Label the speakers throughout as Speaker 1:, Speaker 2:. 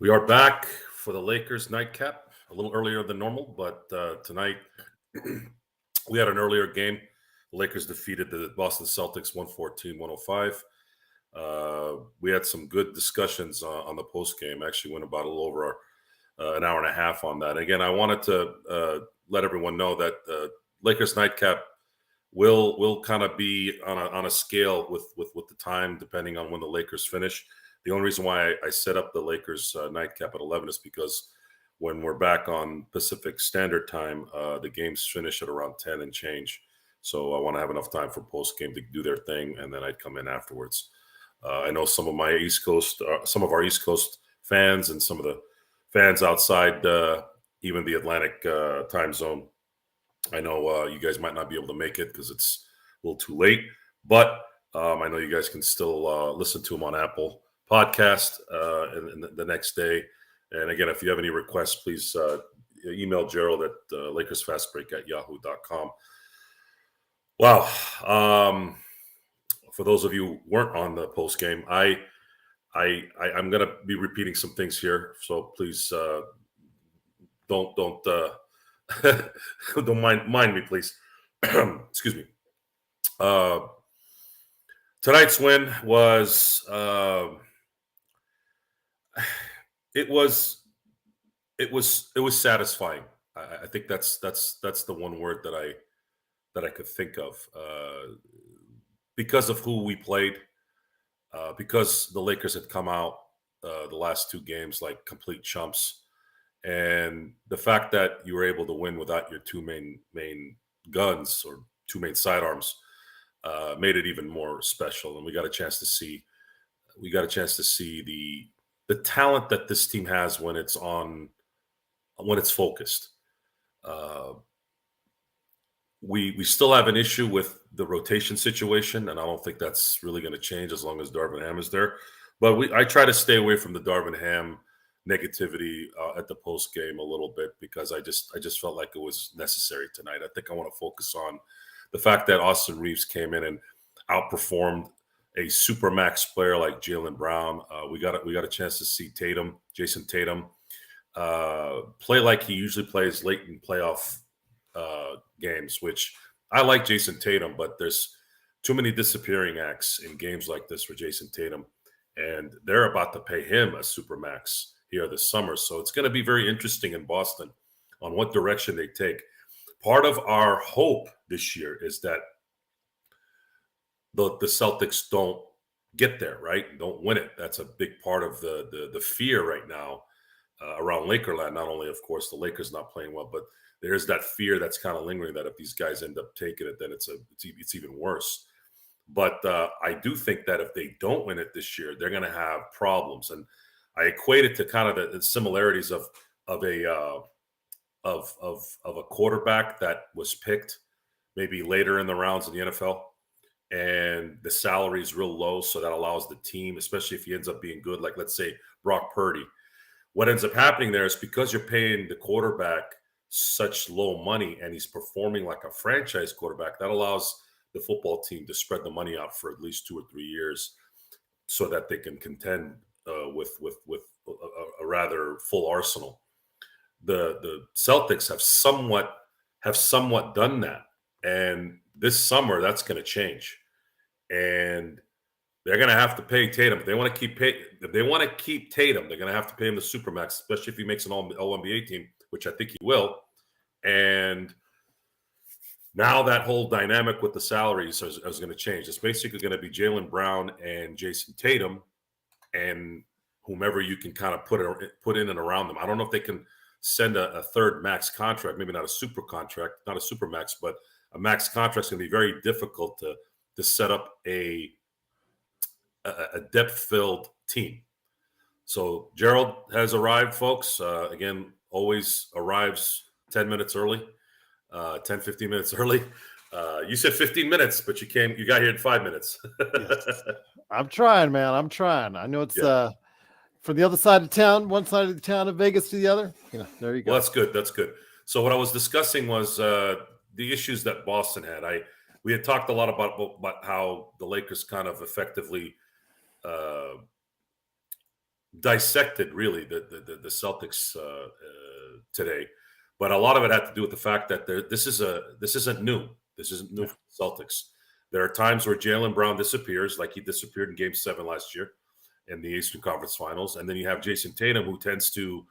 Speaker 1: We are back for the Lakers Nightcap, a little earlier than normal, but tonight we had an earlier game. The Lakers defeated the Boston Celtics 114-105. We had some good discussions on the post game. Actually went about a little over an hour and a half on that. Again, I wanted to let everyone know that Lakers Nightcap will kind of be on a scale with the time, depending on when the Lakers finish. The only reason why I set up the Lakers Nightcap at 11 is because when we're back on Pacific Standard Time, the games finish at around 10 and change. So I want to have enough time for post game to do their thing, and then I'd come in afterwards. I know some of our East Coast fans, and some of the fans outside even the Atlantic time zone. I know you guys might not be able to make it because it's a little too late, but I know you guys can still listen to them on Apple Podcast and the next day. And again, if you have any requests, please email Gerald at LakersFastBreak@yahoo.com. Wow. For those of you who weren't on the post game, I'm going to be repeating some things here, so please don't don't mind me, please. Excuse me. Tonight's win was it was satisfying. I think that's the one word that I could think of, because of who we played, because the Lakers had come out the last two games like complete chumps, and the fact that you were able to win without your two main guns or two main sidearms made it even more special. And we got a chance to see the talent that this team has when it's focused. We still have an issue with the rotation situation, and I don't think that's really going to change as long as Darvin Ham is there. But I try to stay away from the Darvin Ham negativity at the post game a little bit, because I just felt like it was necessary tonight. I think I want to focus on the fact that Austin Reeves came in and outperformed a supermax player like Jaylen Brown. We got a chance to see Jason Tatum, play like he usually plays late in playoff games, which I like Jason Tatum, but there's too many disappearing acts in games like this for Jason Tatum, and they're about to pay him a supermax here this summer. So it's going to be very interesting in Boston on what direction they take. Part of our hope this year is that the Celtics don't get there, right? Don't win it. That's a big part of the fear right now around Lakerland. Not only, of course, the Lakers not playing well, but there's that fear that's kind of lingering that if these guys end up taking it, then it's even worse. But I do think that if they don't win it this year, they're going to have problems. And I equate it to kind of the similarities of a quarterback that was picked maybe later in the rounds in the NFL, and the salary is real low, so that allows the team, especially if he ends up being good, like let's say Brock Purdy. What ends up happening there is because you're paying the quarterback such low money and he's performing like a franchise quarterback, that allows the football team to spread the money out for at least 2 or 3 years so that they can contend with a rather full arsenal. The Celtics have somewhat done that, and this summer that's going to change, and they're going to have to pay Tatum. If they want to keep Tatum, they're going to have to pay him the supermax, especially if he makes an All-NBA team, which I think he will. And now that whole dynamic with the salaries is going to change. It's basically going to be Jaylen Brown and Jason Tatum and whomever you can kind of put in and around them. I don't know if they can send a third max contract, maybe not a super contract, not a super max, but a max contract is going to be very difficult to set up a depth-filled team. So Gerald has arrived, folks. Again, always arrives 10 minutes early, 10, 15 minutes early. You said 15 minutes, but you got here in 5 minutes.
Speaker 2: Yes. I'm trying, man. I'm trying. I know it's from the other side of town, one side of the town of Vegas to the other. Yeah, there you go.
Speaker 1: Well, that's good. That's good. So what I was discussing was the issues that Boston had. We had talked a lot about how the Lakers kind of effectively dissected really the Celtics today, but a lot of it had to do with the fact that this isn't new. This isn't new for the Celtics. There are times where Jaylen Brown disappears, like he disappeared in Game 7 last year in the Eastern Conference Finals, and then you have Jason Tatum, who tends to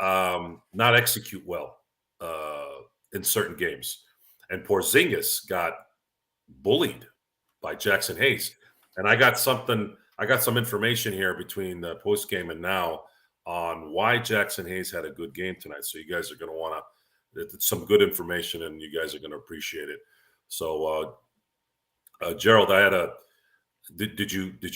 Speaker 1: not execute well in certain games. And Porzingis got bullied by Jackson Hayes. And I got some information here between the post game and now on why Jackson Hayes had a good game tonight. So you guys are going to want to, it's some good information, and you guys are going to appreciate it. So, Gerald, did you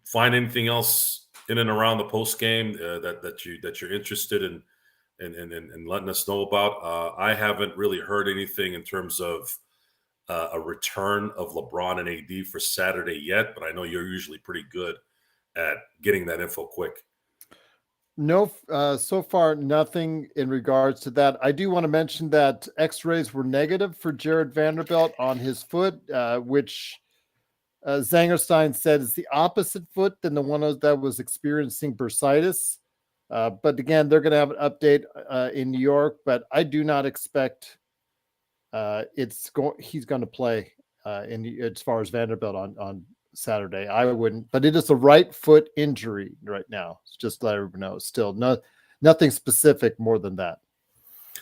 Speaker 1: find anything else in and around the post game that you're interested in letting us know about? I haven't really heard anything in terms of a return of LeBron and AD for Saturday yet, but I know you're usually pretty good at getting that info quick.
Speaker 2: No, so far, nothing in regards to that. I do want to mention that x-rays were negative for Jared Vanderbilt on his foot, which Zangerstein said is the opposite foot than the one that was experiencing bursitis. But again, they're going to have an update in New York, but I do not expect he's going to play as far as Vanderbilt on Saturday. I wouldn't, but it is a right foot injury right now. It's just to let everyone know. Still nothing specific more than that.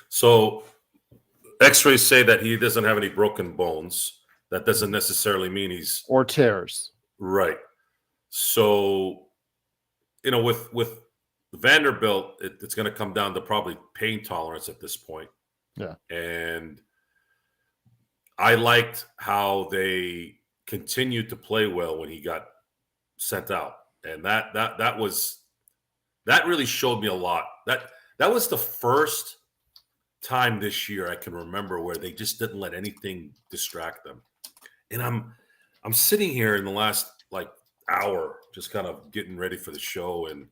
Speaker 1: So x-rays say that he doesn't have any broken bones. That doesn't necessarily mean he's
Speaker 2: or tears.
Speaker 1: Right. So, with Vanderbilt, it's going to come down to probably pain tolerance at this point.
Speaker 2: Yeah.
Speaker 1: And I liked how they continued to play well when he got sent out, and that really showed me a lot. That was the first time this year I can remember where they just didn't let anything distract them. And I'm sitting here in the last hour, just kind of getting ready for the show and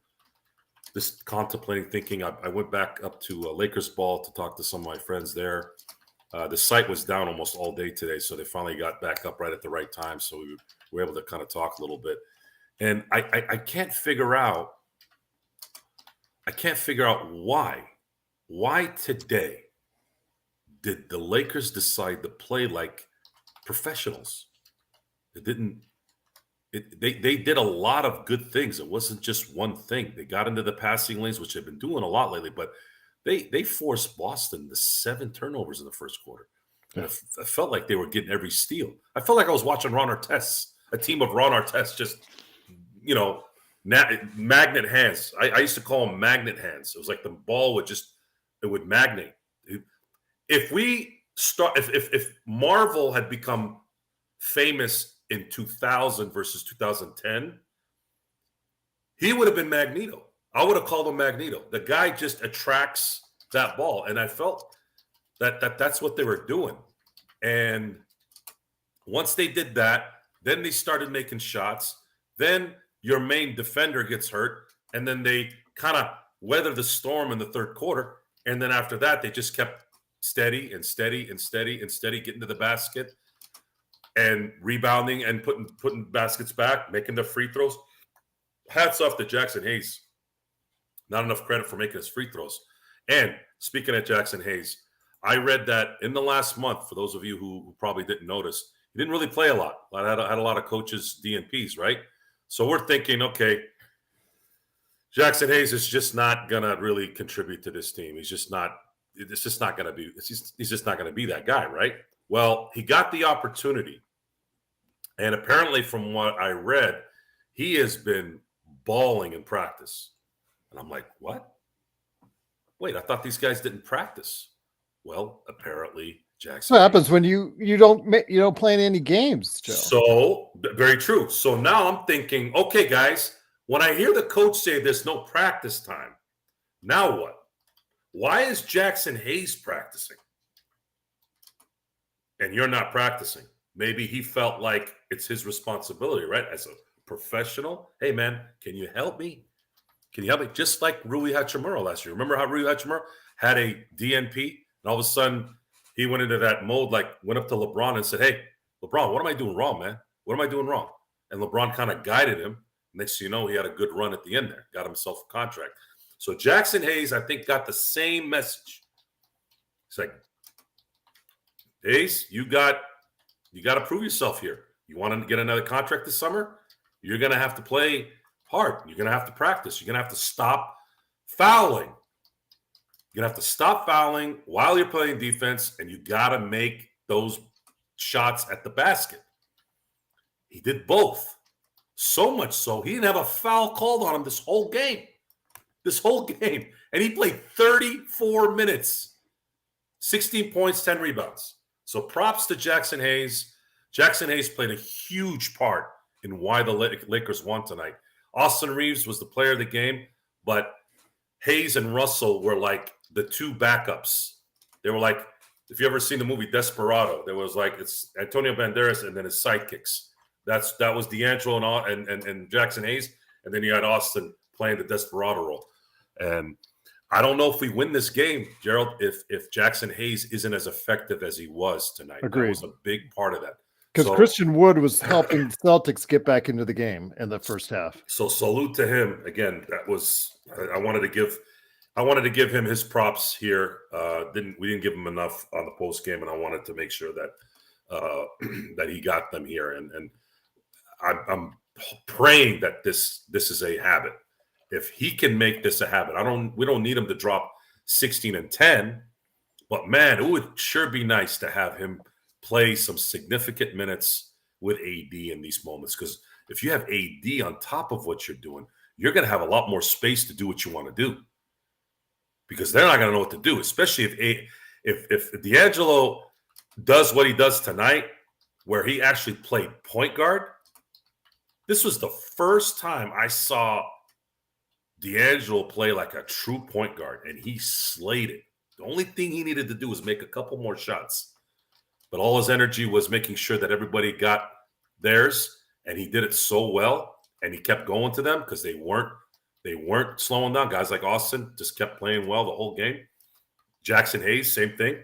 Speaker 1: just contemplating, thinking. I went back up to Lakers ball to talk to some of my friends there. The site was down almost all day today, so they finally got back up right at the right time. So we were able to kind of talk a little bit. And I can't figure out why today did the Lakers decide to play like professionals. They did a lot of good things. It wasn't just one thing. They got into the passing lanes, which they've been doing a lot lately, but they forced Boston to 7 turnovers in the first quarter. Yeah. And I felt like they were getting every steal. I felt like I was watching Ron Artest, a team of Ron Artest, just, magnet hands. I used to call them magnet hands. It was like the ball would magnate. If Marvel had become famous in 2000 versus 2010, he would have been Magneto. I would have called him Magneto. The guy just attracts that ball. And I felt that's what they were doing. And once they did that, then they started making shots. Then your main defender gets hurt. And then they kind of weather the storm in the third quarter. And then after that, they just kept steady and steady and steady and steady, getting to the basket and rebounding and putting baskets back, making the free throws. Hats off to Jackson Hayes. Not enough credit for making his free throws. And speaking of Jackson Hayes, I read that in the last month, for those of you who probably didn't notice, he didn't really play a lot. I had a lot of coaches DNPs, right? So we're thinking, okay, Jackson Hayes is just not going to really contribute to this team. He's just not going to be that guy, right? Well, he got the opportunity. And apparently from what I read, he has been balling in practice. And I'm like, what? Wait, I thought these guys didn't practice. Well, apparently Jackson.
Speaker 2: What happens when you don't play in any games, Joe?
Speaker 1: So very true. So now I'm thinking, okay, guys, when I hear the coach say there's no practice time, now what? Why is Jackson Hayes practicing? And you're not practicing. Maybe he felt like it's his responsibility, right? As a professional, hey man, can you help me? Can you help me? Just like Rui Hachimura last year. Remember how Rui Hachimura had a DNP, and all of a sudden he went into that mode, went up to LeBron and said, hey, LeBron, what am I doing wrong, man? What am I doing wrong? And LeBron kind of guided him, Next thing you know, he had a good run at the end there, got himself a contract. So Jackson Hayes, I think, got the same message. It's like, Hayes, you got to prove yourself here. You want to get another contract this summer? You're going to have to play hard. You're going to have to practice. You're going to have to stop fouling. You're going to have to stop fouling while you're playing defense, and you got to make those shots at the basket. He did both. So much so, he didn't have a foul called on him this whole game. And he played 34 minutes, 16 points, 10 rebounds. So props to Jackson Hayes. Jackson Hayes played a huge part in why the Lakers won tonight. Austin Reeves was the player of the game, but Hayes and Russell were like the two backups. They were like, if you ever seen the movie Desperado, there was like, it's Antonio Banderas and then his sidekicks. That was D'Angelo and Jackson Hayes, and then you had Austin playing the Desperado role. And I don't know if we win this game, Gerald, if Jackson Hayes isn't as effective as he was tonight.
Speaker 2: Agreed.
Speaker 1: That was a big part of that.
Speaker 2: Because Christian Wood was helping the Celtics get back into the game in the first half.
Speaker 1: So salute to him again. That was I wanted to give him his props here. We didn't give him enough on the post game, and I wanted to make sure that that he got them here. And I'm praying that this is a habit. If he can make this a habit, we don't need him to drop 16 and 10, but man, it would sure be nice to have him play some significant minutes with AD in these moments. Because if you have AD on top of what you're doing, you're going to have a lot more space to do what you want to do. Because they're not going to know what to do, especially if D'Angelo does what he does tonight, where he actually played point guard. This was the first time I saw D'Angelo play like a true point guard, and he slayed it. The only thing he needed to do was make a couple more shots. But all his energy was making sure that everybody got theirs, and he did it so well, and he kept going to them because they weren't slowing down. Guys like Austin just kept playing well the whole game. Jackson Hayes, same thing.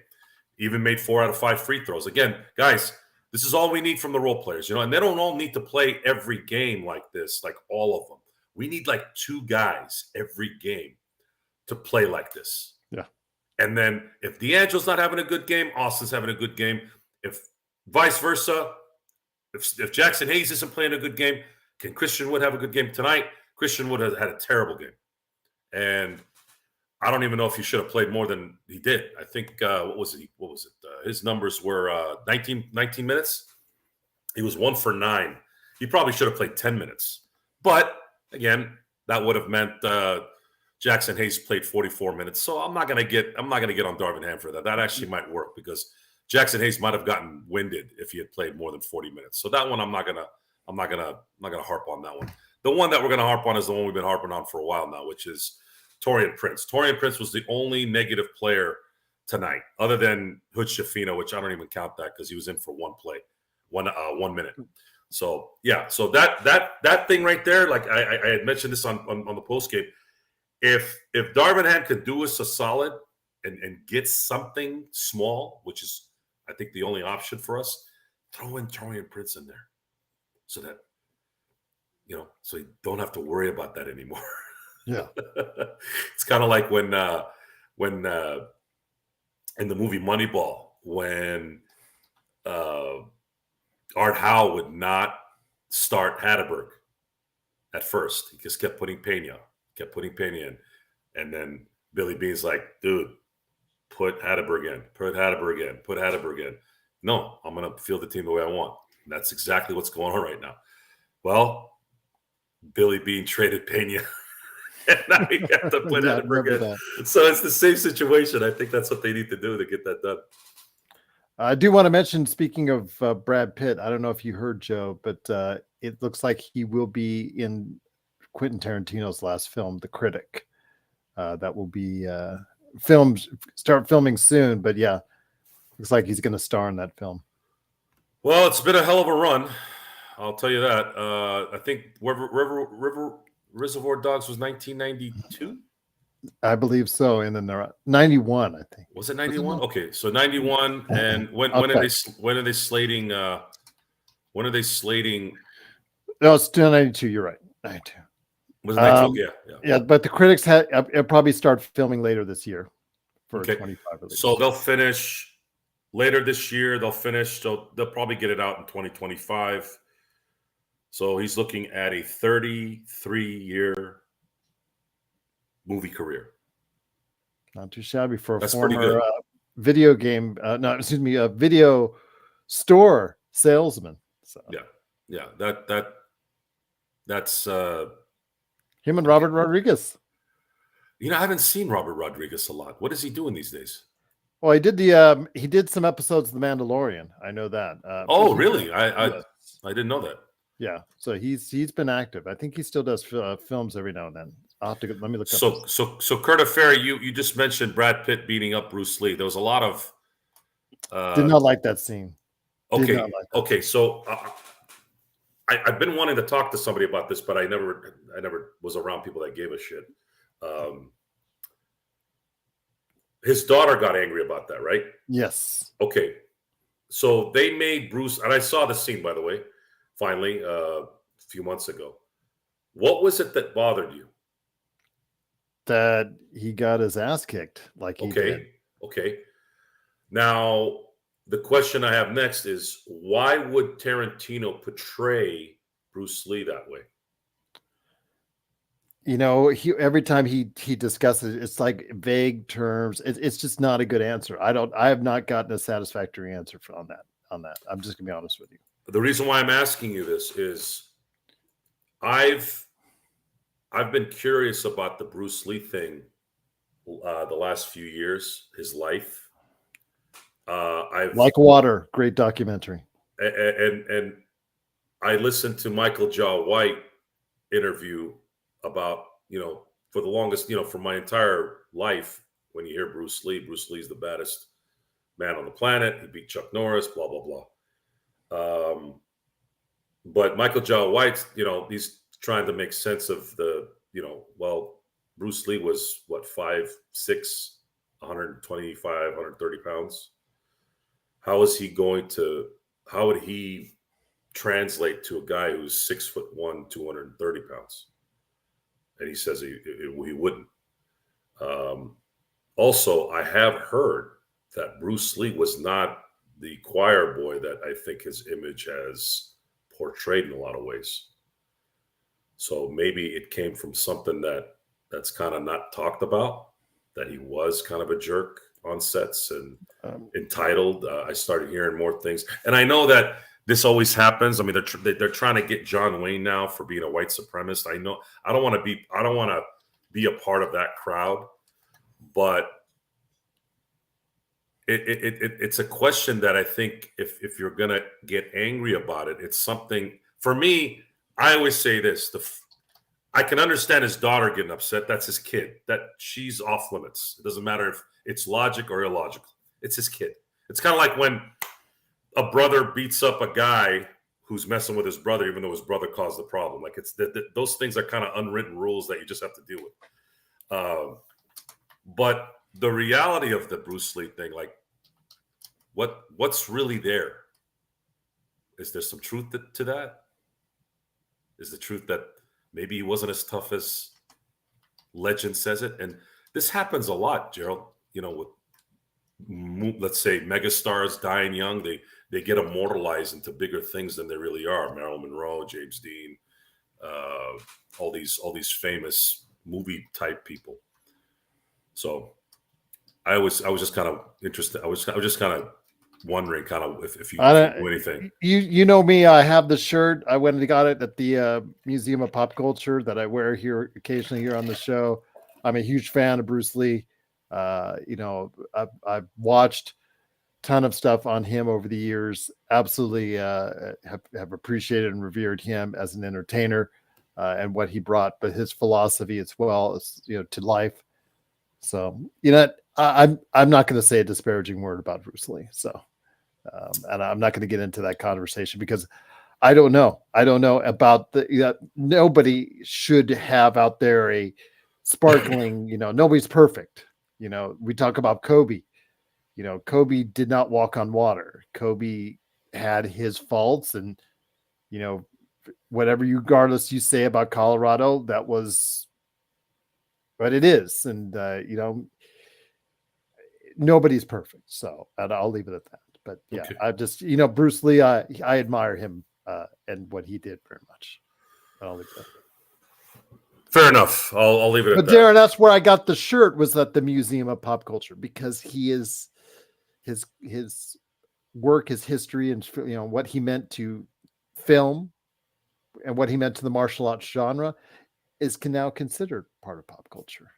Speaker 1: Even made 4 out of 5 free throws. Again, guys, this is all we need from the role players, and they don't all need to play every game like this, like all of them. We need like 2 guys every game to play like this.
Speaker 2: Yeah.
Speaker 1: And then if D'Angelo's not having a good game, Austin's having a good game. If vice versa, if Jackson Hayes isn't playing a good game, can Christian Wood have a good game tonight? Christian Wood has had a terrible game. And I don't even know if he should have played more than he did. I think, what was it? His numbers were 19 minutes. He was 1 for 9. He probably should have played 10 minutes. But again, that would have meant Jackson Hayes played 44 minutes. So I'm not gonna get on Darvin Ham for that. That actually might work because Jackson Hayes might have gotten winded if he had played more than 40 minutes. So that one I'm not gonna harp on that one. The one that we're gonna harp on is the one we've been harping on for a while now, which is Taurean Prince. Taurean Prince was the only negative player tonight, other than Hood Shafino, which I don't even count that because he was in for one play, 1 minute. So yeah, so that thing right there, like I had mentioned this on the post game. If Darvin Ham could do us a solid and get something small, which is I think the only option for us, throw in Taurean Prince in there, so that so you don't have to worry about that anymore.
Speaker 2: Yeah,
Speaker 1: it's kind of like when in the movie Moneyball, when Art Howe would not start Hatterberg at first. He just kept putting Pena in. And then Billy Bean's like, dude, put Hatterberg in. No, I'm going to field the team the way I want. And that's exactly what's going on right now. Well, Billy Bean traded Pena. And now he got to put Hatterberg in. So it's the same situation. I think that's what they need to do to get that done.
Speaker 2: I do want to mention, speaking of Brad Pitt, I don't know if you heard, Joe, but it looks like he will be in Quentin Tarantino's last film, The Critic. That will be start filming soon, but yeah, looks like he's going to star in that film.
Speaker 1: Well, it's been a hell of a run. I'll tell you that. I think Reservoir Dogs was 1992.
Speaker 2: I believe so. And then they're 91, I think.
Speaker 1: Was it 91? Okay, so 91. And when are they slating? When are they slating?
Speaker 2: No, it's still 92. You're right. I do.
Speaker 1: Was it next week? Yeah.
Speaker 2: Yeah, but the critics it'll probably start filming later this year for
Speaker 1: Okay.
Speaker 2: 25 release.
Speaker 1: So they'll finish later this year. They'll finish. So they'll probably get it out in 2025. So he's looking at a 33-year movie career.
Speaker 2: Not too shabby for a
Speaker 1: That's pretty
Speaker 2: former
Speaker 1: good.
Speaker 2: video game, a video store salesman. So
Speaker 1: Yeah. That's
Speaker 2: him and Robert Rodriguez.
Speaker 1: I haven't seen Robert Rodriguez a lot. What is he doing these days?
Speaker 2: Well, he did some episodes of The Mandalorian. I know that.
Speaker 1: Oh, really? I didn't know that.
Speaker 2: Yeah, so he's been active. I think he still does films every now and then. I'll have to let me look up.
Speaker 1: So Curtis Ferry, you just mentioned Brad Pitt beating up Bruce Lee. There was a lot of
Speaker 2: did not like that scene.
Speaker 1: Okay. So I've been wanting to talk to somebody about this, but I never was around people that gave a shit. His daughter got angry about that, right?
Speaker 2: Yes.
Speaker 1: Okay. So they made Bruce, and I saw the scene, by the way, finally, a few months ago. What was it that bothered you?
Speaker 2: That he got his ass kicked like he did.
Speaker 1: Okay. Now, the question I have next is, why would Tarantino portray Bruce Lee that way?
Speaker 2: Every time he discusses it, it's like vague terms. It's just not a good answer. I have not gotten a satisfactory answer on that. I'm just gonna be honest with you.
Speaker 1: The reason why I'm asking you this is I've been curious about the Bruce Lee thing the last few years, his life.
Speaker 2: Like Water, great documentary.
Speaker 1: And I listened to Michael Jai White interview about, for the longest, for my entire life, when you hear Bruce Lee's the baddest man on the planet. He beat Chuck Norris, blah, blah, blah. But Michael Jai White, he's trying to make sense of the, Bruce Lee was what, 5'6", 125, 130 pounds. How would he translate to a guy who's 6'1", 230 pounds? And he says he wouldn't. Also, I have heard that Bruce Lee was not the choir boy that I think his image has portrayed in a lot of ways. So maybe it came from something that's kind of not talked about, that he was kind of a jerk on sets and entitled. I started hearing more things. And I know that this always happens. I mean, they're trying to get John Wayne now for being a white supremacist. I know I don't want to be a part of that crowd, but it's a question that I think if you're gonna get angry about it, it's something. For me, I always say this: I can understand his daughter getting upset. That's his kid. That she's off limits. It doesn't matter if it's logic or illogical. It's his kid. It's kind of like when a brother beats up a guy who's messing with his brother, even though his brother caused the problem. Like it's those things are kind of unwritten rules that you just have to deal with. But the reality of the Bruce Lee thing, like what's really there? Is there some truth to that? Is the truth that maybe he wasn't as tough as legend says it? And this happens a lot, Gerald, with, let's say, megastars dying young. They get immortalized into bigger things than they really are. Marilyn Monroe, James Dean, all these famous movie type people. So I was just kind of interested. I was just kind of wondering, kind of if you do anything.
Speaker 2: You know me. I have the shirt. I went and got it at the Museum of Pop Culture that I wear here occasionally here on the show. I'm a huge fan of Bruce Lee. I've watched a ton of stuff on him over the years. Absolutely have appreciated and revered him as an entertainer and what he brought, but his philosophy as well as to life. So I'm not going to say a disparaging word about Bruce Lee. So, and I'm not going to get into that conversation because I don't know about nobody should have out there a sparkling, nobody's perfect. We talk about Kobe, Kobe did not walk on water. Kobe had his faults and, whatever regardless you say about Colorado, that was what it is. And, nobody's perfect. So I'll leave it at that. But yeah,
Speaker 1: Okay.
Speaker 2: I just, Bruce Lee, I admire him and what he did very much. I'll leave it at that.
Speaker 1: Fair enough. I'll leave it at
Speaker 2: But
Speaker 1: that.
Speaker 2: Darren, that's where I got the shirt, was at the Museum of Pop Culture, because he is his work, his history, and what he meant to film and what he meant to the martial arts genre is now considered part of pop culture.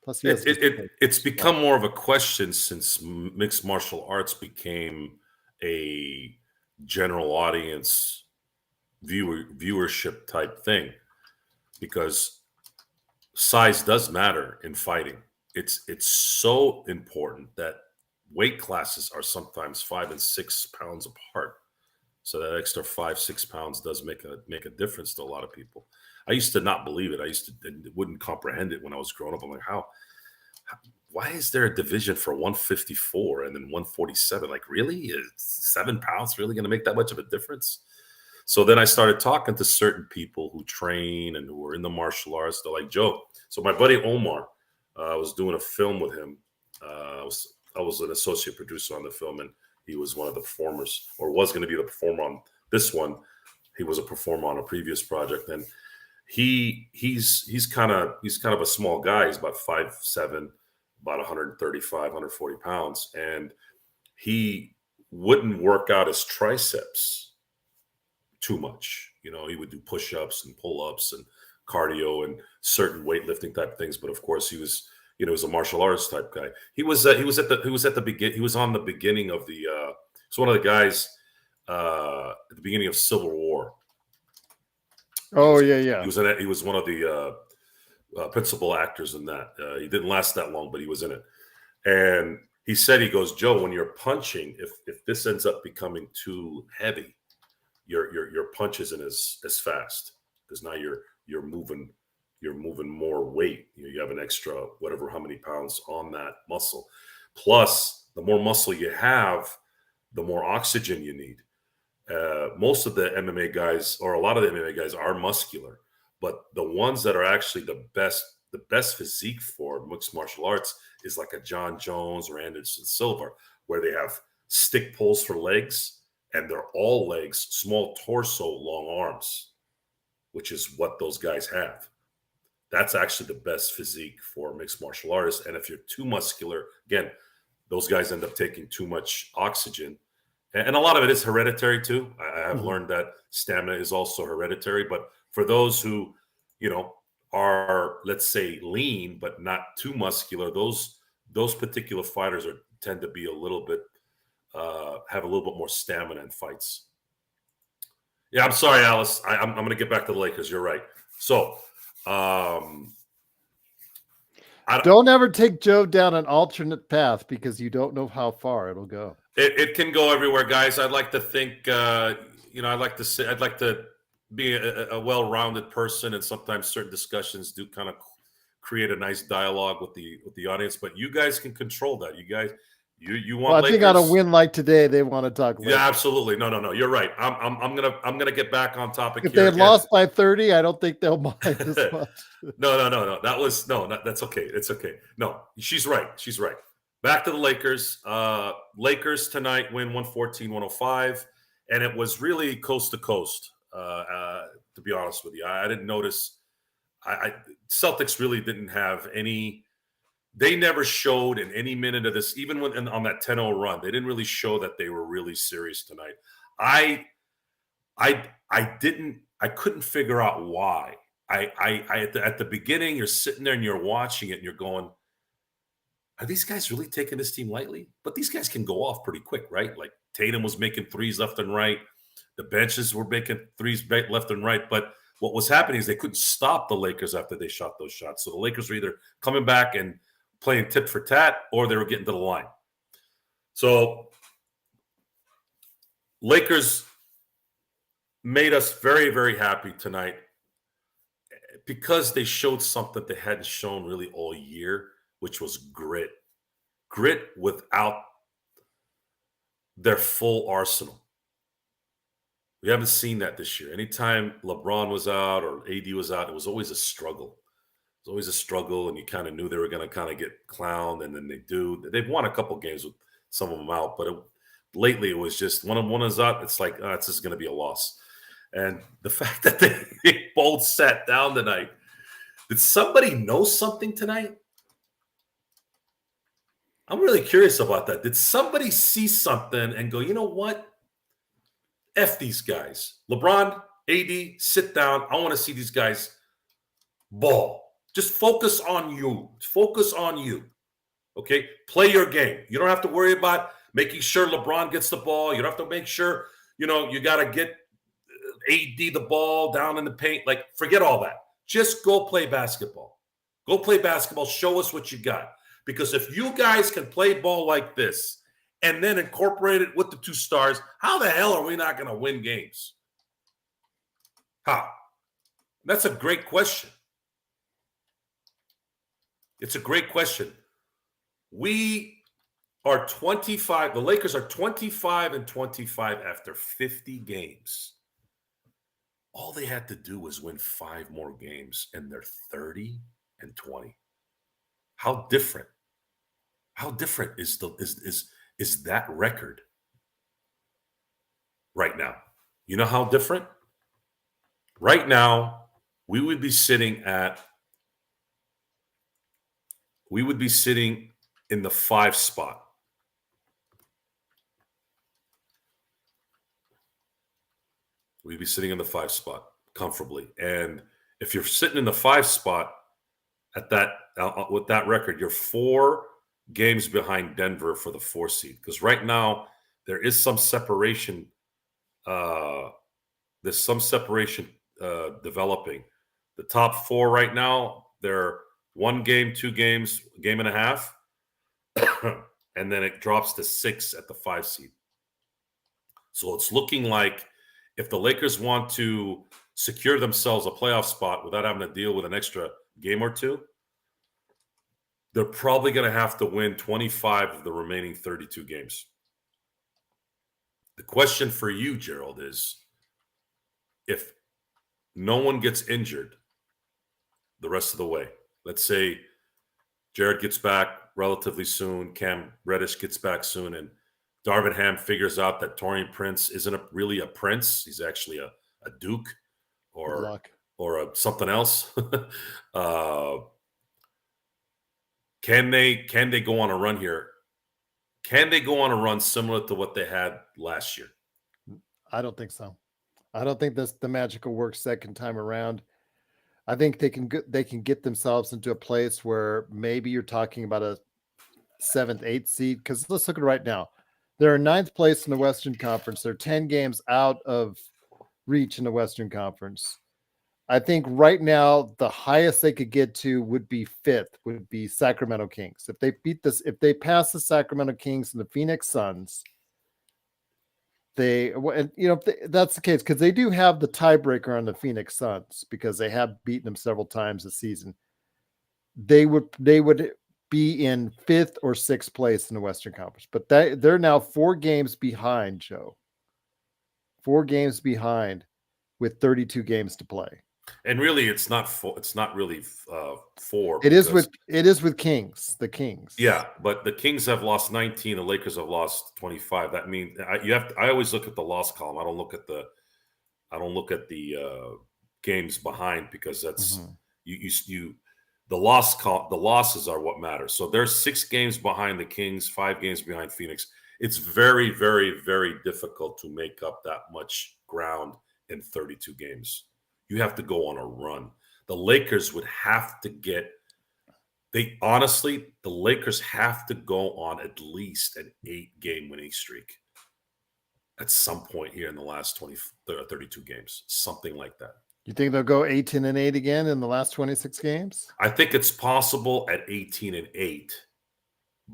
Speaker 2: Plus,
Speaker 1: it's become more of a question since mixed martial arts became a general audience viewership type thing, because size does matter in fighting. It's so important that weight classes are sometimes 5 and 6 pounds apart. So that extra 5-6 pounds does make a difference to a lot of people. I used to not believe it. Wouldn't comprehend it when I was growing up. I'm like, why is there a division for 154 and then 147? Like, really? Is 7 pounds really going to make that much of a difference? So then I started talking to certain people who train and who are in the martial arts. They're like, Joe. So my buddy Omar, I was doing a film with him. I was an associate producer on the film, and he was one of the performers, or was going to be the performer on this one. He was a performer on a previous project, and he's kind of a small guy. He's about 5'7", about 135, 140 pounds, and he wouldn't work out his triceps too much. He would do push-ups and pull-ups and cardio and certain weightlifting type things. But of course, he was a martial arts type guy. He was on the beginning of the. He's one of the guys at the beginning of Civil War.
Speaker 2: yeah.
Speaker 1: He was in it. He was one of the principal actors in that. He didn't last that long, but he was in it. And he said, he goes, Joe, when you're punching, if this ends up becoming too heavy, your punch isn't as fast, because now you're moving more weight. You have an extra how many pounds on that muscle. Plus, the more muscle you have, the more oxygen you need. Most of the MMA guys, or a lot of the MMA guys, are muscular, but the ones that are actually the best physique for mixed martial arts is like a John Jones or Anderson Silva, where they have stick pulls for legs, and they're all legs, small torso, long arms, which is what those guys have. That's actually the best physique for mixed martial artists. And if you're too muscular, again, those guys end up taking too much oxygen. And a lot of it is hereditary too. I have learned that stamina is also hereditary. But for those who, are, let's say, lean but not too muscular, those particular fighters tend to be a little bit, have a little bit more stamina in fights. Yeah, I'm sorry, Alice. I'm going to get back to the Lakers. You're right. So,
Speaker 2: don't ever take Joe down an alternate path, because you don't know how far it'll go.
Speaker 1: It can go everywhere, guys. I'd like to think, I'd like to be a well-rounded person, and sometimes certain discussions do kind of create a nice dialogue with the audience. But you guys can control that. You guys, you want.
Speaker 2: Well, I think on a win like today, they want to talk. Lakers.
Speaker 1: Yeah, absolutely. No. You're right. I'm gonna get back on topic.
Speaker 2: If they had lost by 30, I don't think they'll mind as much.
Speaker 1: No. That's okay. It's okay. No, she's right. Back to the Lakers. Lakers tonight win 114-105, and it was really coast to coast. To be honest with you, I didn't notice. Celtics really didn't have any. They never showed in any minute of this, even when on that 10-0 run, they didn't really show that they were really serious tonight. I couldn't figure out why. At the beginning, you're sitting there and you're watching it and you're going, are these guys really taking this team lightly? But these guys can go off pretty quick, right? Like Tatum was making threes left and right. The benches were making threes left and right. But what was happening is they couldn't stop the Lakers after they shot those shots. So the Lakers were either coming back and playing tit for tat, or they were getting to the line. So Lakers made us very, very happy tonight, because they showed something they hadn't shown really all year, which was grit. Grit without their full arsenal. We haven't seen that this year. Anytime LeBron was out or AD was out, it was always a struggle. It was always a struggle, and you kind of knew they were going to kind of get clowned, and then they do. They've won a couple games with some of them out, but lately it was just one is out. It's like, it's just going to be a loss. And the fact that they both sat down tonight, did somebody know something tonight? I'm really curious about that. Did somebody see something and go, you know what? F these guys. LeBron, AD, sit down. I want to see these guys ball. Just focus on you. Focus on you. Okay? Play your game. You don't have to worry about making sure LeBron gets the ball. You don't have to make sure, you got to get AD the ball down in the paint. Like, forget all that. Just go play basketball. Go play basketball. Show us what you got. Because if you guys can play ball like this and then incorporate it with the 2 stars, how the hell are we not going to win games? How? That's a great question. It's a great question. We are 25. The Lakers are 25-25 after 50 games. All they had to do was win 5 more games, and they're 30-20. How different? How different is that record right now? You know how different? Right now, we would be sitting in the 5 spot. We'd be sitting in the 5 spot comfortably. And if you're sitting in the 5 spot at that with that record, you're 4 games behind Denver for the 4 seed. Because right now there is some separation. There's some separation developing. The top 4 right now, they're 1 game, 2 games, a game and a half, and then it drops to 6 at the 5 seed. So it's looking like if the Lakers want to secure themselves a playoff spot without having to deal with an extra game or 2, they're probably going to have to win 25 of the remaining 32 games. The question for you, Gerald, is if no one gets injured the rest of the way, let's say Jared gets back relatively soon, Cam Reddish gets back soon, and Darvin Ham figures out that Taurean Prince isn't really a prince. He's actually a duke or something else. Can they go on a run here? Can they go on a run similar to what they had last year?
Speaker 2: I don't think so. I don't think the magic will work second time around. I think they can get themselves into a place where maybe you're talking about a 7th, 8th seed. Because let's look at it right now. They're in 9th place in the Western Conference. They're 10 games out of reach in the Western Conference. I think right now the highest they could get to would be 5th, would be Sacramento Kings. If they pass the Sacramento Kings and the Phoenix Suns, if that's the case, because they do have the tiebreaker on the Phoenix Suns because they have beaten them several times this season. They would be in 5th or 6th place in the Western Conference, but they're now 4 games behind, Joe. 4 games behind with 32 games to play.
Speaker 1: And really, it's not really 4.
Speaker 2: It is with Kings. The Kings.
Speaker 1: Yeah, but the Kings have lost 19. The Lakers have lost 25. That means I always look at the loss column. I don't look at the games behind, because that's the losses are what matter. So there's 6 games behind the Kings, 5 games behind Phoenix. It's very, very, very difficult to make up that much ground in 32 games. You have to go on a run. The Lakers would have to the Lakers have to go on at least an 8-game winning streak at some point here in the last 32 games, something like that.
Speaker 2: You think they'll go 18-8 again in the last 26 games?
Speaker 1: I think it's possible at 18-8,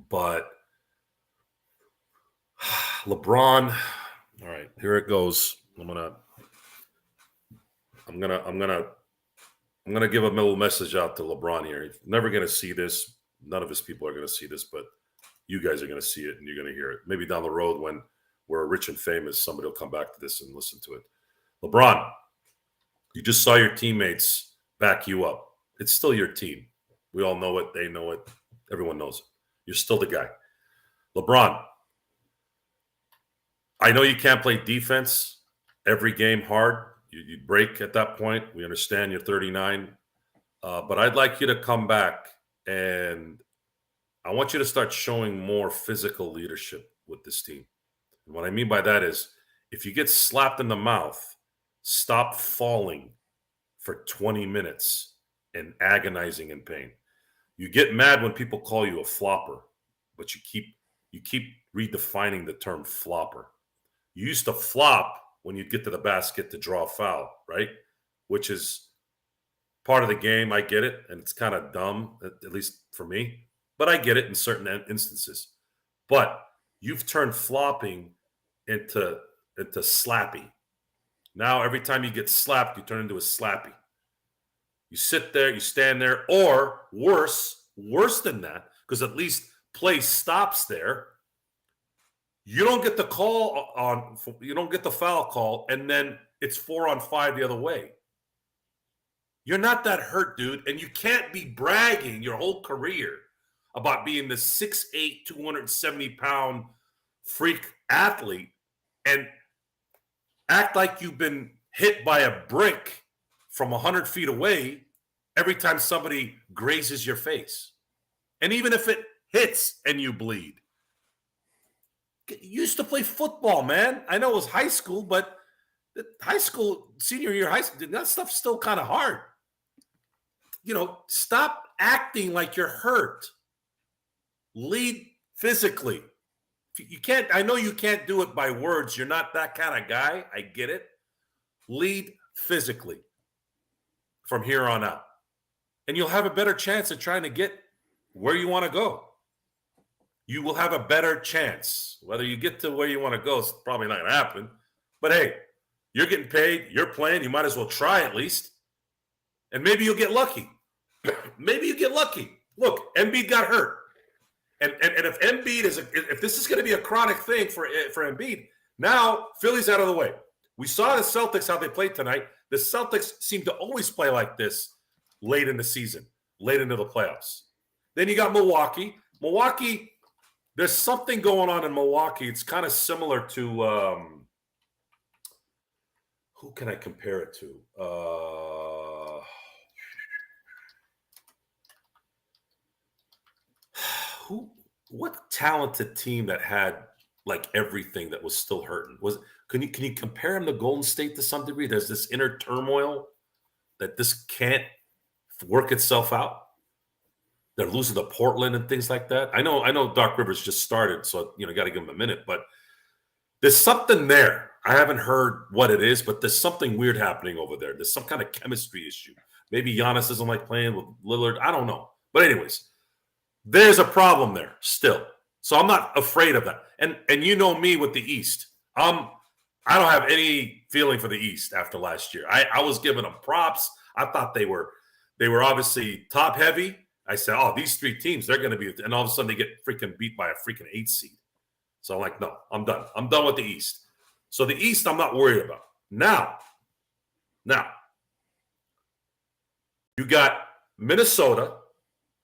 Speaker 1: but LeBron, all right, here it goes. I'm gonna give a little message out to LeBron here. He's never gonna see this. None of his people are gonna see this, but you guys are gonna see it and you're gonna hear it. Maybe down the road when we're rich and famous, somebody will come back to this and listen to it. LeBron, you just saw your teammates back you up. It's still your team. We all know it. They know it. Everyone knows it. You're still the guy. LeBron, I know you can't play defense every game hard. You break at that point. We understand you're 39. But I'd like you to come back, and I want you to start showing more physical leadership with this team. And what I mean by that is if you get slapped in the mouth, stop falling for 20 minutes and agonizing in pain. You get mad when people call you a flopper, but you keep redefining the term flopper. You used to flop when you get to the basket to draw a foul, right? Which is part of the game. I get it, and it's kind of dumb, at least for me, but I get it in certain instances. But you've turned flopping into slappy. Now every time you get slapped, you turn into a slappy. You sit there, you stand there, or worse than that, because at least play stops there. You don't get the call you don't get the foul call, and then it's 4-on-5 the other way. You're not that hurt, dude, and you can't be bragging your whole career about being this 6'8", 270-pound freak athlete and act like you've been hit by a brick from 100 feet away every time somebody grazes your face. And even if it hits and you bleed. You used to play football, man. I know it was high school, but high school, senior year high school, that stuff's still kind of hard. Stop acting like you're hurt. Lead physically. You can't, I know you can't do it by words. You're not that kind of guy. I get it. Lead physically from here on out. And you'll have a better chance of trying to get where you want to go. You will have a better chance. Whether you get to where you want to go, it's probably not going to happen. But hey, you're getting paid. You're playing. You might as well try at least. And maybe you'll get lucky. Maybe you get lucky. Look, Embiid got hurt. And if Embiid if this is going to be a chronic thing for Embiid, now Philly's out of the way. We saw the Celtics, how they played tonight. The Celtics seem to always play like this late in the season, late into the playoffs. Then you got Milwaukee. Milwaukee, there's something going on in Milwaukee. It's kind of similar to who can I compare it to? What talented team that had like everything that was still hurting? Can you compare them to Golden State to some degree? There's this inner turmoil that this can't work itself out. They're losing to Portland and things like that. I know Doc Rivers just started, so got to give him a minute, but there's something there. I haven't heard what it is, but there's something weird happening over there. There's some kind of chemistry issue. Maybe Giannis doesn't like playing with Lillard. I don't know. But anyways, there's a problem there still. So I'm not afraid of that. And you know me with the East. I don't have any feeling for the East after last year. I was giving them props. I thought they were obviously top heavy. I said, oh, these three teams, they're going to be, and all of a sudden they get freaking beat by a freaking 8 seed. So I'm like, no, I'm done. I'm done with the East. So the East, I'm not worried about. Now, you got Minnesota.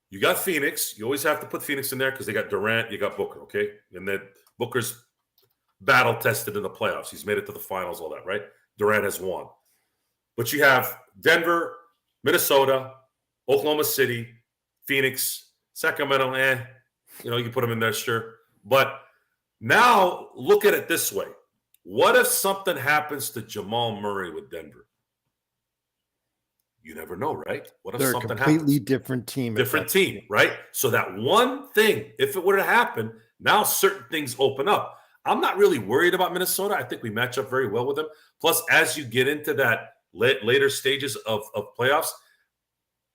Speaker 1: You got Phoenix. You always have to put Phoenix in there because they got Durant, you got Booker, okay? And then Booker's battle-tested in the playoffs. He's made it to the finals, all that, right? Durant has won. But you have Denver, Minnesota, Oklahoma City, Phoenix, Sacramento, you can put them in there, sure. But now look at it this way. What if something happens to Jamal Murray with Denver? You never know, right? What if
Speaker 2: They're
Speaker 1: something
Speaker 2: a completely
Speaker 1: happens?
Speaker 2: different team.
Speaker 1: Different team, right? So that one thing, if it were to happen, now certain things open up. I'm not really worried about Minnesota. I think we match up very well with them. Plus, as you get into that later stages of playoffs,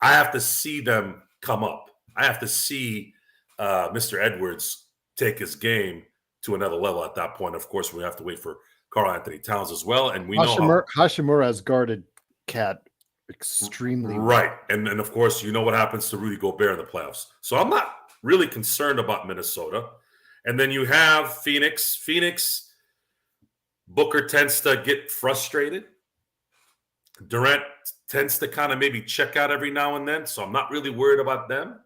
Speaker 1: I have to see them come up. I have to see Mr. Edwards take his game to another level at that point. Of course, we have to wait for Karl Anthony Towns as well. And we know
Speaker 2: Hashimura has guarded Cat extremely
Speaker 1: right. And of course, you know what happens to Rudy Gobert in the playoffs. So I'm not really concerned about Minnesota. And then you have Phoenix. Booker tends to get frustrated. Durant tends to kind of maybe check out every now and then, so I'm not really worried about them.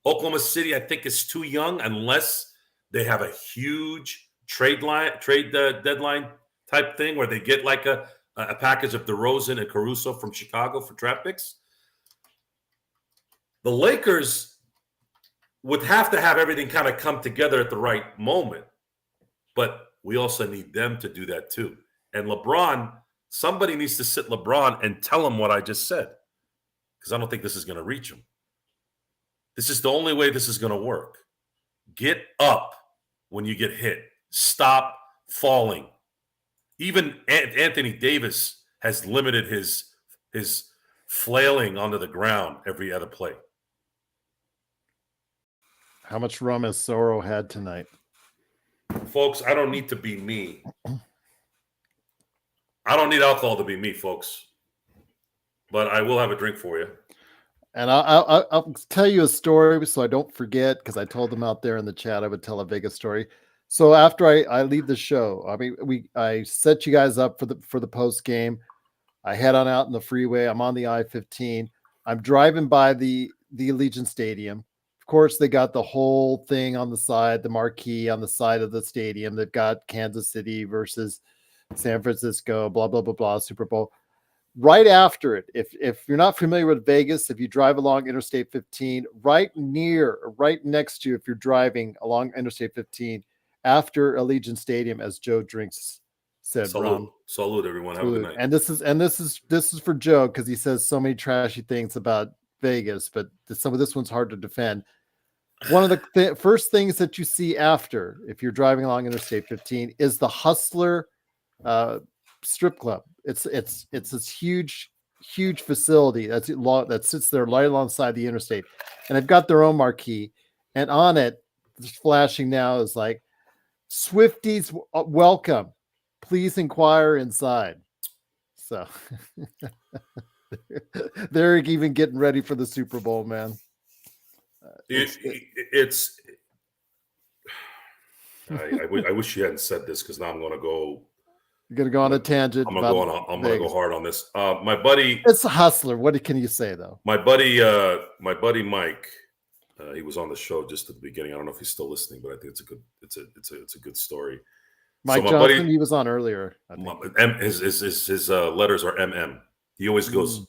Speaker 1: Oklahoma City, I think, is too young unless they have a huge trade deadline type thing where they get like a package of DeRozan and Caruso from Chicago for draft picks. The Lakers would have to have everything kind of come together at the right moment, but we also need them to do that too. And LeBron, somebody needs to sit LeBron and tell him what I just said, because I don't think this is going to reach him. This is the only way this is going to work. Get up when you get hit. Stop falling. Even Anthony Davis has limited his flailing onto the ground every other play.
Speaker 2: How much rum has Soro had tonight?
Speaker 1: Folks, I don't need to be me. I don't need alcohol to be me, folks. But I will have a drink for you.
Speaker 2: And I'll tell you a story so I don't forget, because I told them out there in the chat I would tell a Vegas story. So after I leave the show, I mean, I set you guys up for the post game. I head on out in the freeway. I'm on the I-15. I'm driving by the Allegiant Stadium. Of course, they got the whole thing on the side, the marquee on the side of the stadium. They've got Kansas City versus San Francisco, blah, blah, blah, blah, Super Bowl. Right after it, if you're not familiar with Vegas, if you drive along Interstate 15, right next to you, if you're driving along Interstate 15, after Allegiant Stadium, as Joe drinks said,
Speaker 1: salute everyone. Have a good night.
Speaker 2: And this is for Joe, because he says so many trashy things about Vegas, but some of this one's hard to defend. One of the first things that you see after, if you're driving along Interstate 15, is the Hustler strip club. It's this huge facility that sits there right alongside the interstate, and they've got their own marquee, and on it, flashing now, is like, Swifties welcome. Please inquire inside. So they're even getting ready for the Super Bowl, man.
Speaker 1: I wish you hadn't said this, because now I'm going to go.
Speaker 2: You're going to go on a tangent.
Speaker 1: I'm going to go hard on this. My buddy.
Speaker 2: It's a Hustler. What can you say, though?
Speaker 1: My buddy Mike. He was on the show just at the beginning. I don't know if he's still listening, but I think it's a good story.
Speaker 2: Mike Johnson, he was on earlier.
Speaker 1: His letters are MM. He always goes.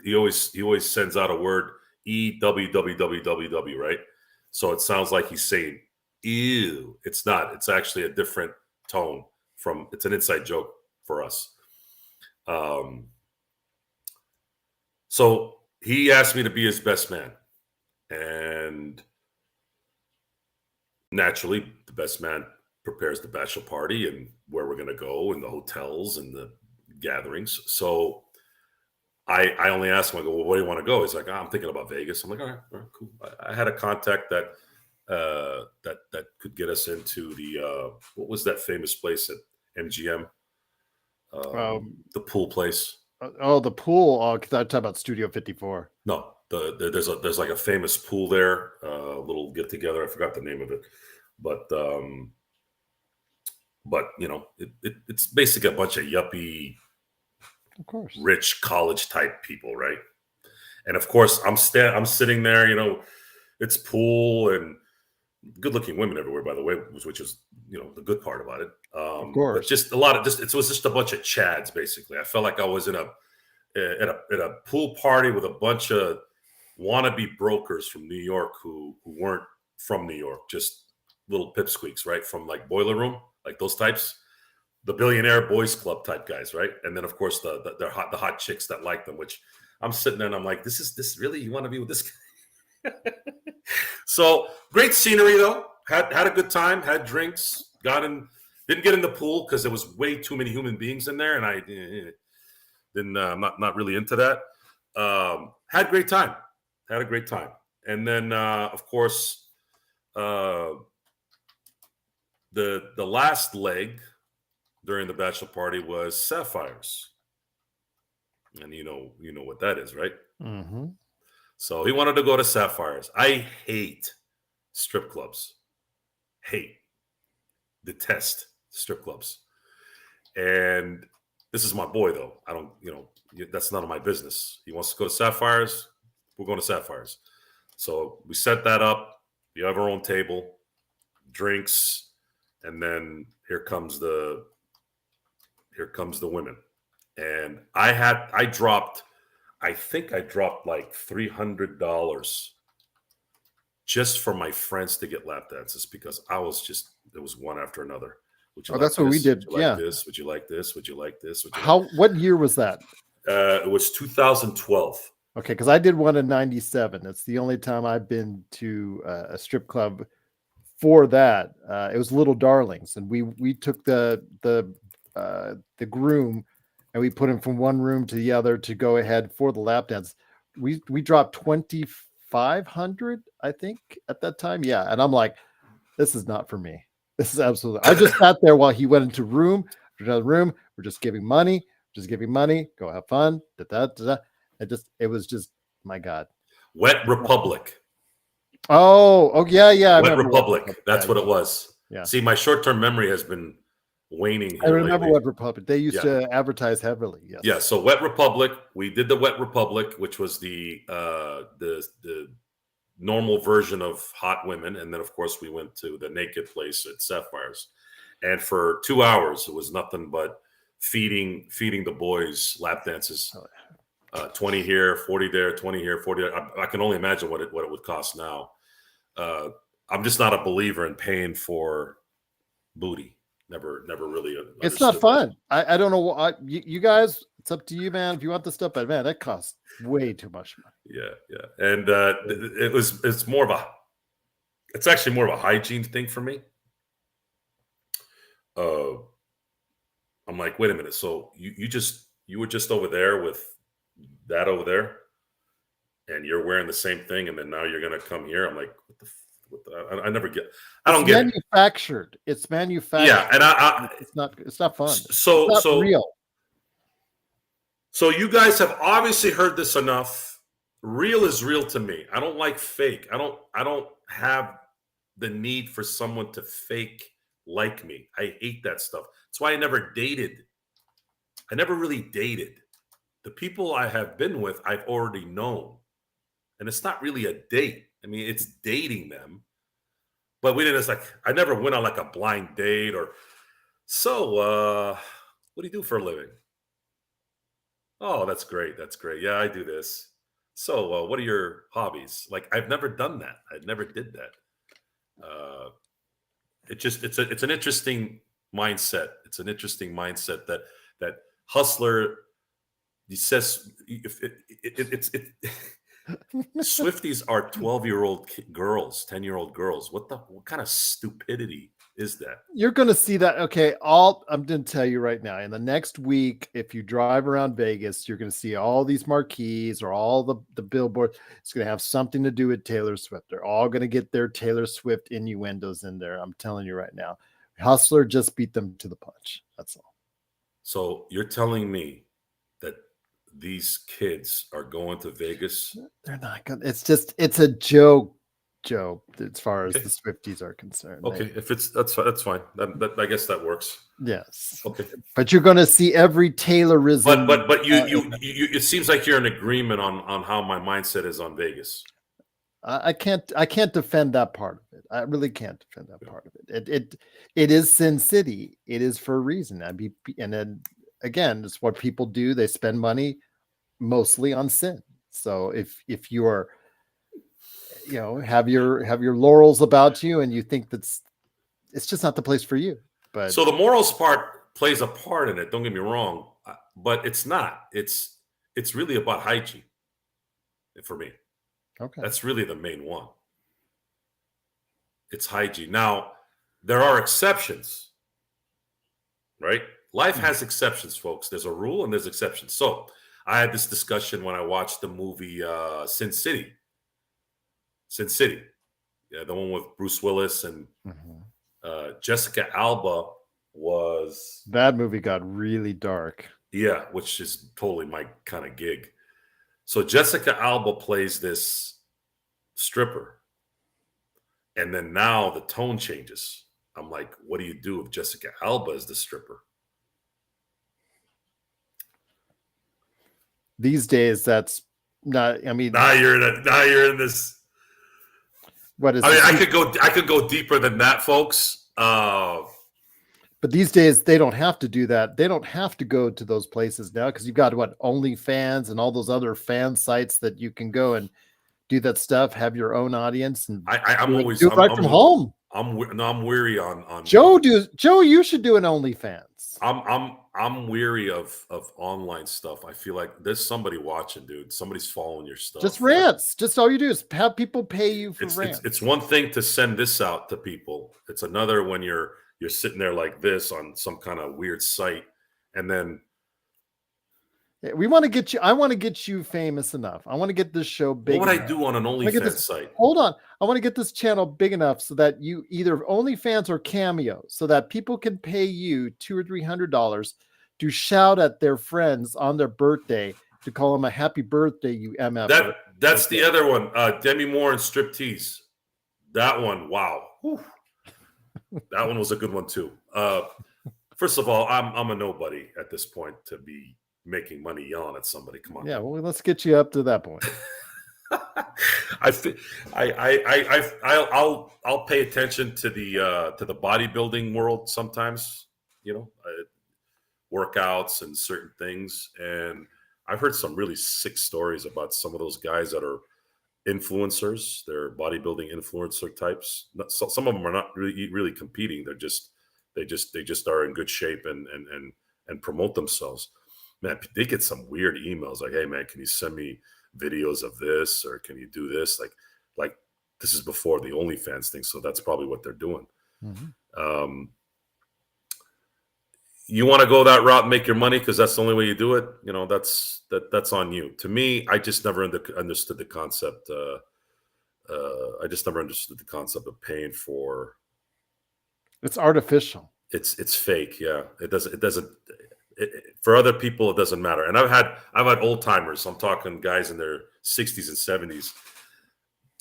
Speaker 1: He always sends out a word EWWWWW, right? So it sounds like he's saying ew. It's not. It's actually a different tone. It's an inside joke for us. So he asked me to be his best man, and naturally, the best man prepares the bachelor party and where we're going to go and the hotels and the gatherings. So I only asked him, I go, well, where do you want to go? He's like, I'm thinking about Vegas. I'm like, all right, cool. I had a contact that could get us into the what was that famous place at MGM? The pool place.
Speaker 2: The pool. Oh, because I talk about Studio 54.
Speaker 1: No, there's like a famous pool there. A little get together. I forgot the name of it, but you know, it's basically a bunch of yuppie,
Speaker 2: of course,
Speaker 1: rich college type people, right? And of course, I'm sitting there. You know, it's pool and good-looking women everywhere, by the way, which is, you know, the good part about it.
Speaker 2: Of course,
Speaker 1: but just a lot of it was just a bunch of chads, basically. I felt like I was at a pool party with a bunch of wannabe brokers from New York who weren't from New York, just little pipsqueaks, right? From like Boiler Room, like those types, the billionaire boys club type guys, right? And then of course the hot chicks that like them, which I'm sitting there and I'm like, this really, you want to be with this guy? So great scenery though. Had a good time, had drinks, didn't get in the pool because there was way too many human beings in there, and I didn't. I'm not really into that. Had a great time. And then of course the last leg during the bachelor party was Sapphires, and you know what that is, right?
Speaker 2: Mm-hmm.
Speaker 1: So he wanted to go to Sapphires. I hate strip clubs. Detest strip clubs. And This is my boy, though. I don't, that's none of my business. He wants to go to Sapphires. We're going to Sapphires. So we set that up. We have our own table, drinks, and then here comes the women. And I dropped like $300 just for my friends to get lap dances because it was one after another. Would you like
Speaker 2: that's
Speaker 1: this?
Speaker 2: what we did.
Speaker 1: Would you like this? Would you like this? Would you like this?
Speaker 2: What year was that?
Speaker 1: It was 2012.
Speaker 2: Okay, because I did one in '97. It's the only time I've been to a strip club for that. It was Little Darlings, and we took the groom and we put him from one room to the other to go ahead for the lap dance. We dropped 2,500, I think, at that time. Yeah, and I'm like, this is not for me. This is absolutely. I just sat there while he went into another room. We're just giving money. Go have fun. It was just, my God.
Speaker 1: Wet Republic.
Speaker 2: Oh yeah.
Speaker 1: Wet Republic. That's what it was.
Speaker 2: Yeah.
Speaker 1: See, my short-term memory has been waning here
Speaker 2: I remember
Speaker 1: lately.
Speaker 2: Wet Republic. They used to advertise heavily. Yes.
Speaker 1: Yeah. So Wet Republic, we did the Wet Republic, which was the normal version of Hot Women, and then of course we went to the naked place at Sapphires, and for 2 hours it was nothing but feeding the boys lap dances. 20 here, 40 there, 20 here, 40 there. I can only imagine what it would cost now. I'm just not a believer in paying for booty. Never really.
Speaker 2: It's not fun. I don't know. You guys, it's up to you, man. If you want the stuff, but man, that costs way too much money.
Speaker 1: Yeah. And it's actually more of a hygiene thing for me. I'm like, wait a minute. So you were just over there with that over there, and you're wearing the same thing, and then now you're gonna come here. I'm like, I never get. I don't get
Speaker 2: manufactured. It's manufactured.
Speaker 1: Yeah, and
Speaker 2: it's not fun.
Speaker 1: So
Speaker 2: it's not real.
Speaker 1: So you guys have obviously heard this enough. Real is real to me. I don't like fake. I don't have the need for someone to fake like me. I hate that stuff. That's why I never dated. I never really dated. The people I have been with, I've already known. And it's not really a date. I mean, it's dating them. But I never went on like a blind date or, so what do you do for a living? Oh, that's great. That's great. Yeah, I do this. So what are your hobbies? Like, I've never done that. I never did that. It's an interesting mindset. It's an interesting mindset that hustler. He says Swifties are 12-year-old girls, 10-year-old girls. What kind of stupidity is that?
Speaker 2: You're going to see that. Okay. I'm going to tell you right now, in the next week, if you drive around Vegas, you're going to see all these marquees or all the billboards. It's going to have something to do with Taylor Swift. They're all going to get their Taylor Swift innuendos in there. I'm telling you right now, Hustler just beat them to the punch. That's all.
Speaker 1: So you're telling me that these kids are going to Vegas?
Speaker 2: They're not going. It's a joke, Joe, as far as the Swifties are concerned.
Speaker 1: Okay, if that's fine. That I guess that works.
Speaker 2: Yes.
Speaker 1: Okay.
Speaker 2: But you're going to see every Taylorism.
Speaker 1: But you it seems like you're in agreement on how my mindset is on Vegas.
Speaker 2: I can't defend that part of it. I really can't defend that part of it. It is Sin City. It is for a reason. And then again, it's what people do. They spend money mostly on sin. So if you are, have your laurels about you and you think it's just not the place for you. But
Speaker 1: so the morals part plays a part in it. Don't get me wrong, but it's not. It's really about hygiene for me.
Speaker 2: Okay.
Speaker 1: That's really the main one. It's hygiene. Now, there are exceptions, right? Life has exceptions, folks. There's a rule and there's exceptions. So I had this discussion when I watched the movie Sin City. Sin City. Yeah, the one with Bruce Willis and Jessica Alba was...
Speaker 2: That movie got really dark.
Speaker 1: Yeah, which is totally my kind of gig. So Jessica Alba plays this stripper. And then now the tone changes. I'm like, what do you do if Jessica Alba is the stripper?
Speaker 2: these days, that's not. I mean,
Speaker 1: Now you're in this.
Speaker 2: what is?
Speaker 1: I mean, I could go deeper than that, folks.
Speaker 2: But these days, they don't have to do that. They don't have to go to those places now because you've got what OnlyFans and all those other fan sites that you can go and do that stuff. Have your own audience and
Speaker 1: I'm always
Speaker 2: do it right from home.
Speaker 1: I'm weary on
Speaker 2: Joe. You should do an OnlyFans.
Speaker 1: I'm weary of online stuff. I feel like there's somebody watching, dude. Somebody's following your stuff.
Speaker 2: Just rants. Just all you do is have people pay you for rants.
Speaker 1: It's one thing to send this out to people. It's another when you're sitting there like this on some kind of weird site, and then
Speaker 2: we want to get you. I want to get you famous enough. I want to get this show big.
Speaker 1: What would
Speaker 2: enough.
Speaker 1: I do on an OnlyFans site?
Speaker 2: Hold on. I want to get this channel big enough so that you either OnlyFans or Cameo, so that people can pay you $200 or $300 to shout at their friends on their birthday to call them a happy birthday, you MF.
Speaker 1: That's the other one. Demi Moore and striptease. That one, wow. Whew. That one was a good one too. First of all, I'm a nobody at this point to be making money yelling at somebody. Come on.
Speaker 2: Yeah, well, let's get you up to that point.
Speaker 1: I'll pay attention to the bodybuilding world sometimes, workouts and certain things. And I've heard some really sick stories about some of those guys that are influencers. They're bodybuilding influencer types. Some of them are not really competing. They just are in good shape and promote themselves. Man, they get some weird emails like, "Hey, man, can you send me videos of this, or can you do this?" Like this is before the OnlyFans thing, so that's probably what they're doing. Mm-hmm. You want to go that route and make your money because that's the only way you do it. That's on you. To me, I just never understood the concept. I just never understood the concept of paying for.
Speaker 2: It's artificial.
Speaker 1: It's fake. Yeah, it doesn't. For other people, it doesn't matter. And I've had old timers. I'm talking guys in their 60s and 70s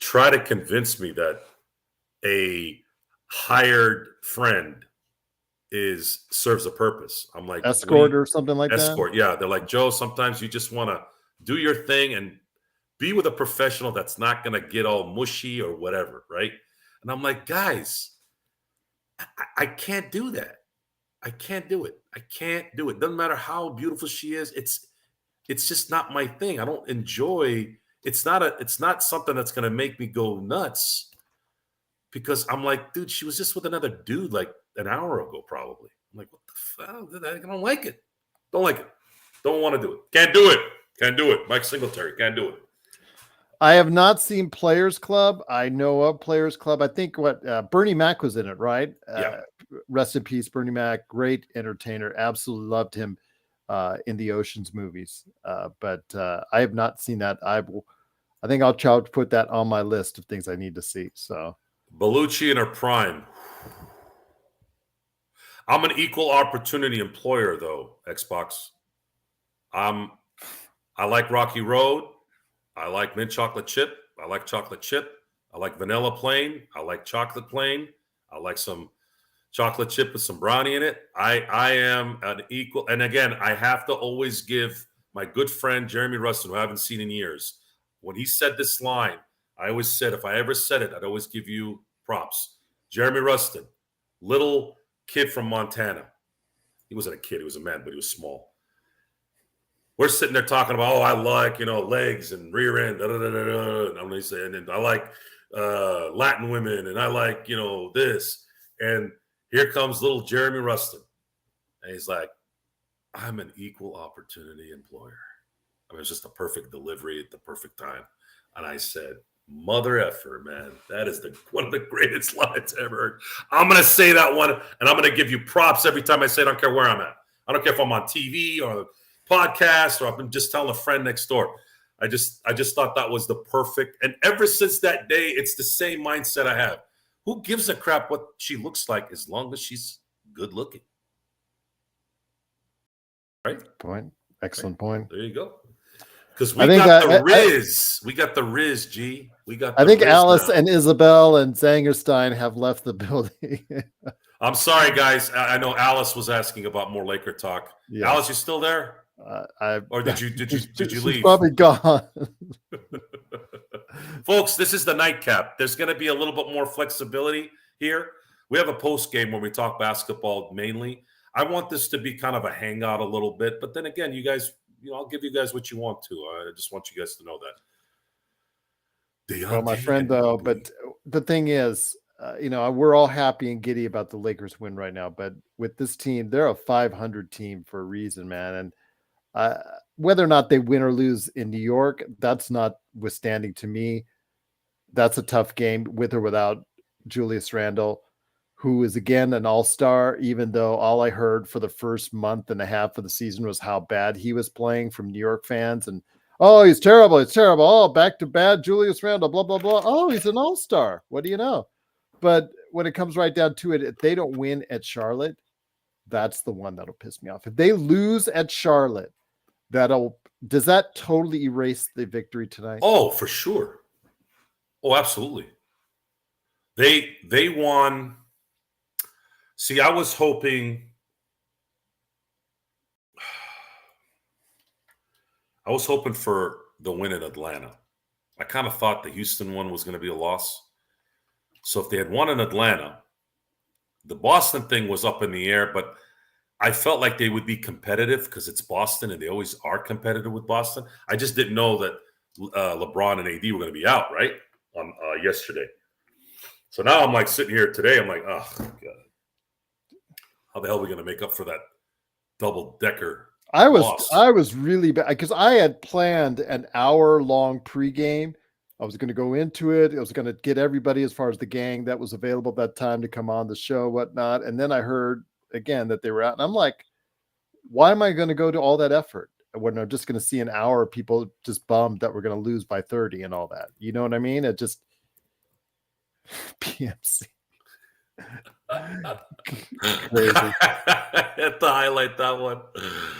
Speaker 1: try to convince me that a hired friend serves a purpose. I'm like,
Speaker 2: escort or something like that.
Speaker 1: Escort, yeah. They're like, Joe, sometimes you just want to do your thing and be with a professional that's not going to get all mushy or whatever, right? And I'm like, guys, I can't do that. I can't do it. I can't do it. Doesn't matter how beautiful she is. It's just not my thing. I don't enjoy. It's not something that's going to make me go nuts, because I'm like, dude, she was just with another dude like an hour ago, probably. I'm like, what the fuck? I don't like it. Don't like it. Don't want to do it. Can't do it. Can't do it. Mike Singletary can't do it.
Speaker 2: I have not seen Players Club. I know of Players Club. I think Bernie Mac was in it, right?
Speaker 1: Yeah.
Speaker 2: Rest in peace, Bernie Mac. Great entertainer. Absolutely loved him in the Ocean's movies. But I have not seen that. I think I'll try to put that on my list of things I need to see. So
Speaker 1: Bellucci in her prime. I'm an equal opportunity employer, though, Xbox. I like Rocky Road. I like mint chocolate chip. I like chocolate chip. I like vanilla plain. I like chocolate plain. I like some chocolate chip with some brownie in it. I am an equal. And again, I have to always give my good friend Jeremy Rustin, who I haven't seen in years, when he said this line, I always said, if I ever said it, I'd always give you props. Jeremy Rustin, little kid from Montana. He wasn't a kid. He was a man, but he was small. We're sitting there talking about, I like, legs and rear end, and I'm going to say, and then I like Latin women, and I like, this. And here comes little Jeremy Rustin. And he's like, I'm an equal opportunity employer. I mean, it's just a perfect delivery at the perfect time. And I said, mother effer, man, that is one of the greatest lines ever heard. I'm going to say that one, and I'm going to give you props every time I say it. I don't care where I'm at. I don't care if I'm on TV or podcast, or I've been just telling a friend next door. I just thought that was the perfect. And ever since that day, it's the same mindset I have. Who gives a crap what she looks like as long as she's good looking? Right?
Speaker 2: Point. Excellent point.
Speaker 1: There you go. Because we got the Riz. We got the Riz, G. We got the
Speaker 2: I think
Speaker 1: Riz
Speaker 2: Alice
Speaker 1: now.
Speaker 2: and Isabel and Zangerstein have left the building.
Speaker 1: I'm sorry, guys. I know Alice was asking about more Laker talk. Yeah. Alice, you still there? Or did you
Speaker 2: She's
Speaker 1: leave?
Speaker 2: probably gone.
Speaker 1: Folks, this is the nightcap. There's going to be a little bit more flexibility here. We have a post game where we talk basketball mainly. I want this to be kind of a hangout a little bit, but then again, you guys, I'll give you guys what you want to. I just want you guys to know that.
Speaker 2: Well, my friend, though, but the thing is, we're all happy and giddy about the Lakers win right now, but with this team, they're a 500 team for a reason, man. And whether or not they win or lose in New York, that's not withstanding to me. That's a tough game with or without Julius Randle, who is again an all-star, even though all I heard for the first month and a half of the season was how bad he was playing from New York fans. And, oh, he's terrible. It's terrible. Oh, back to bad Julius Randle, blah, blah, blah. Oh, he's an all-star. What do you know? But when it comes right down to it, if they don't win at Charlotte, that's the one that'll piss me off. If they lose at Charlotte, does that totally erase the victory tonight?
Speaker 1: Oh, for sure. Oh, absolutely. They won. See, I was hoping for the win in Atlanta. I kind of thought the Houston one was going to be a loss. So if they had won in Atlanta, the Boston thing was up in the air, but I felt like they would be competitive because it's Boston and they always are competitive with Boston. I just didn't know that LeBron and AD were going to be out, right, on yesterday. So now I'm like sitting here today. I'm like, oh, God. How the hell are we going to make up for that double-decker loss?
Speaker 2: I was really bad because I had planned an hour-long pregame. I was going to go into it. I was going to get everybody as far as the gang that was available at that time to come on the show, whatnot. And then I heard again that they were out. And I'm like, why am I going to go to all that effort when I'm just going to see an hour of people just bummed that we're going to lose by 30 and all that? You know what I mean? It just PMC. Crazy.
Speaker 1: I had to highlight that one.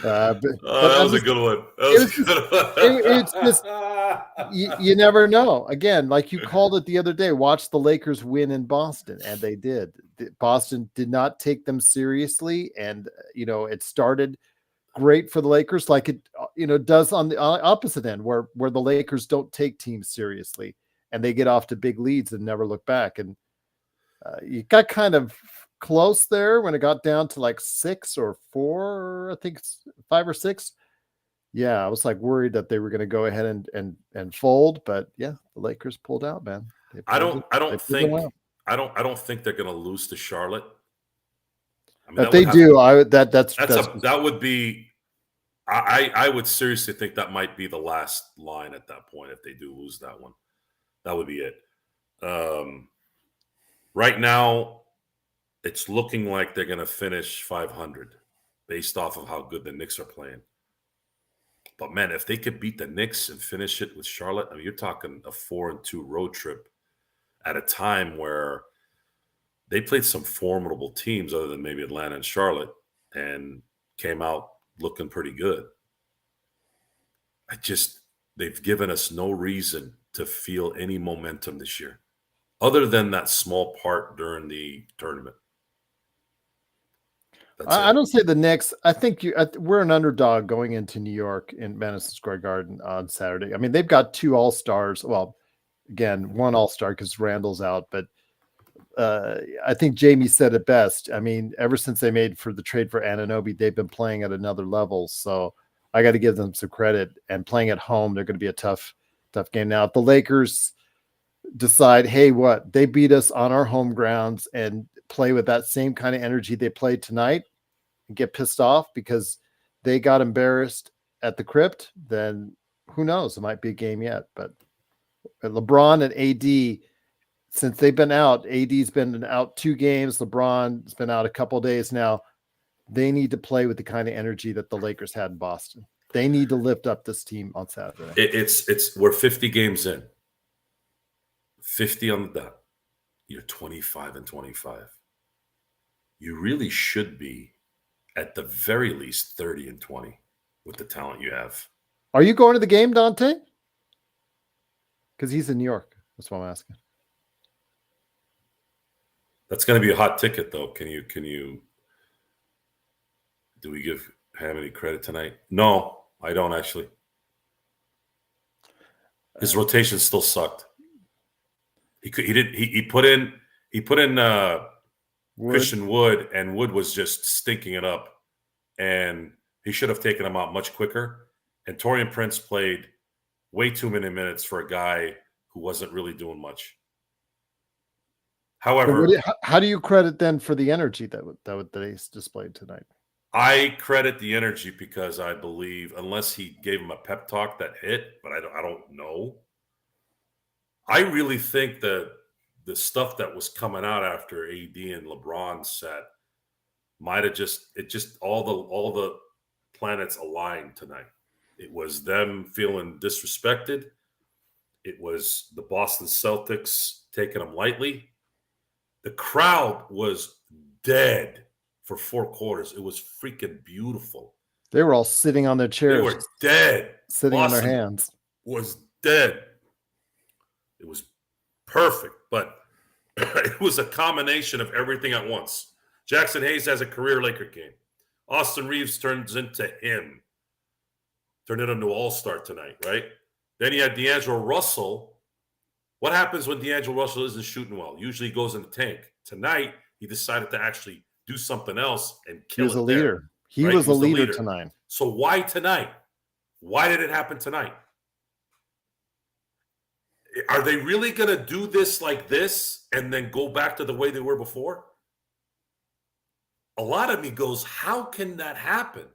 Speaker 2: But
Speaker 1: that was a good one.
Speaker 2: It's just you never know. Again, like you called it the other day, watch the Lakers win in Boston, and they did. Boston did not take them seriously, and it started great for the Lakers, like it does on the opposite end, where the Lakers don't take teams seriously and they get off to big leads and never look back. And you got kind of close there when it got down to like 6 or 4, I think it's 5 or 6. Yeah, I was like worried that they were going to go ahead and fold, but yeah, the Lakers pulled out, man.
Speaker 1: I don't think they're going to lose to Charlotte.
Speaker 2: I mean, if they do,
Speaker 1: that would be. I would seriously think that might be the last line at that point if they do lose that one. That would be it. Right now, it's looking like they're going to finish 500 based off of how good the Knicks are playing. But, man, if they could beat the Knicks and finish it with Charlotte, I mean, you're talking a 4-2 road trip at a time where they played some formidable teams other than maybe Atlanta and Charlotte and came out looking pretty good. They've given us no reason to feel any momentum this year, other than that small part during the tournament.
Speaker 2: I don't say the Knicks. I think we're an underdog going into New York in Madison Square Garden on Saturday. I mean, they've got 2 All-Stars. Well, again, 1 All-Star because Randall's out. But I think Jamie said it best. I mean, ever since they made for the trade for Anunoby, they've been playing at another level. So I got to give them some credit. And playing at home, they're going to be a tough game. Now, if the Lakers decide, hey, they beat us on our home grounds and play with that same kind of energy they played tonight and get pissed off because they got embarrassed at the crypt, then who knows? It might be a game yet. But LeBron and AD, since they've been out, AD's been out 2 games. LeBron's been out a couple of days now. They need to play with the kind of energy that the Lakers had in Boston. They need to lift up this team on Saturday.
Speaker 1: We're 50 games in. 50 on the dot. You're 25-25. You really should be at the very least 30-20 with the talent you have.
Speaker 2: Are you going to the game, Dante? Because he's in New York. That's what I'm asking.
Speaker 1: That's going to be a hot ticket, though. Can you? Do we give? Pam any credit tonight? No, I don't actually. His rotation still sucked. He put in
Speaker 2: Wood.
Speaker 1: Christian Wood, and Wood was just stinking it up, and he should have taken him out much quicker. And Taurean Prince played way too many minutes for a guy who wasn't really doing much. However,
Speaker 2: how do you credit then for the energy that they displayed tonight?
Speaker 1: I credit the energy because I believe, unless he gave him a pep talk that hit, but I don't know. I really think that the stuff that was coming out after AD and LeBron set might have just all the planets aligned tonight. It was them feeling disrespected. It was the Boston Celtics taking them lightly. The crowd was dead for 4 quarters. It was freaking beautiful.
Speaker 2: They were all sitting on their chairs.
Speaker 1: They were dead.
Speaker 2: Sitting
Speaker 1: Boston
Speaker 2: on their hands.
Speaker 1: Was dead. It was perfect, but it was a combination of everything at once. Jackson Hayes has a career Laker game. Austin Reeves turns into him. Turned it into all-star tonight, right? Then you had D'Angelo Russell. What happens when D'Angelo Russell isn't shooting well? Usually he goes in the tank. Tonight, he decided to actually do something else and kill it.
Speaker 2: He was a leader. He was a leader tonight.
Speaker 1: So why tonight? Why did it happen tonight? Are they really going to do this like this and then go back to the way they were before? A lot of me goes, how can that happen?